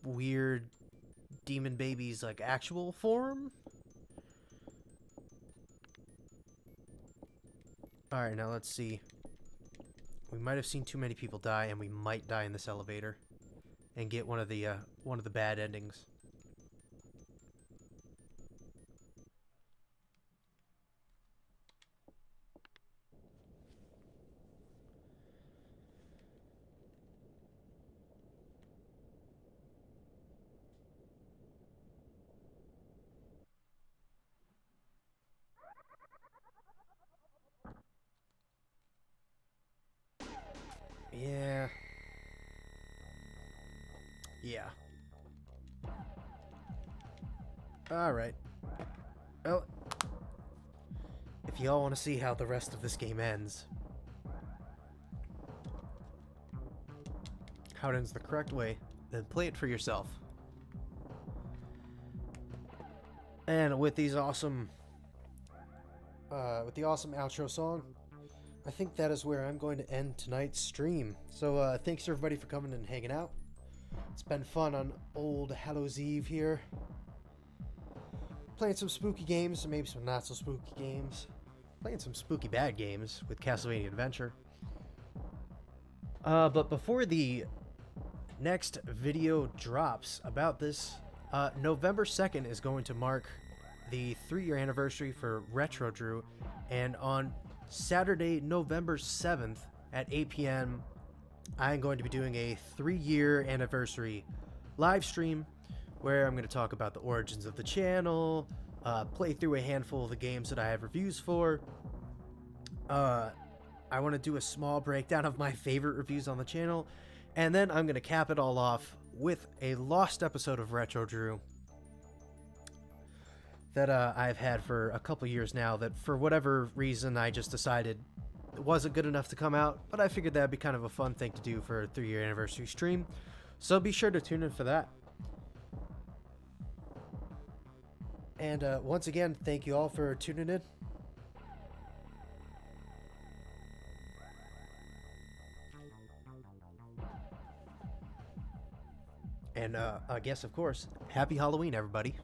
weird demon baby's like actual form. All right, now let's see. We might have seen too many people die, and we might die in this elevator and get one of the bad endings. yeah. Alright. Well, if y'all want to see how the rest of this game ends, how it ends the correct way, then play it for yourself. And with these awesome, with the awesome outro song, I think that is where I'm going to end tonight's stream. So thanks everybody for coming and hanging out. It's been fun on old Hallows Eve here. Playing some spooky games, and maybe some not so spooky games. Playing some spooky bad games with Castlevania Adventure. But before the next video drops about this, November 2nd is going to mark the 3-year anniversary for Retro Drew, and on Saturday, November 7th at 8 p.m., I'm going to be doing a 3-year anniversary live stream where I'm going to talk about the origins of the channel, play through a handful of the games that I have reviews for. I want to do a small breakdown of my favorite reviews on the channel, and then I'm going to cap it all off with a lost episode of Retro Drew that I've had for a couple years now that for whatever reason I just decided it wasn't good enough to come out, but I figured that'd be kind of a fun thing to do for a 3-year anniversary stream. So be sure to tune in for that. And once again, thank you all for tuning in. And I guess, of course, happy Halloween, everybody.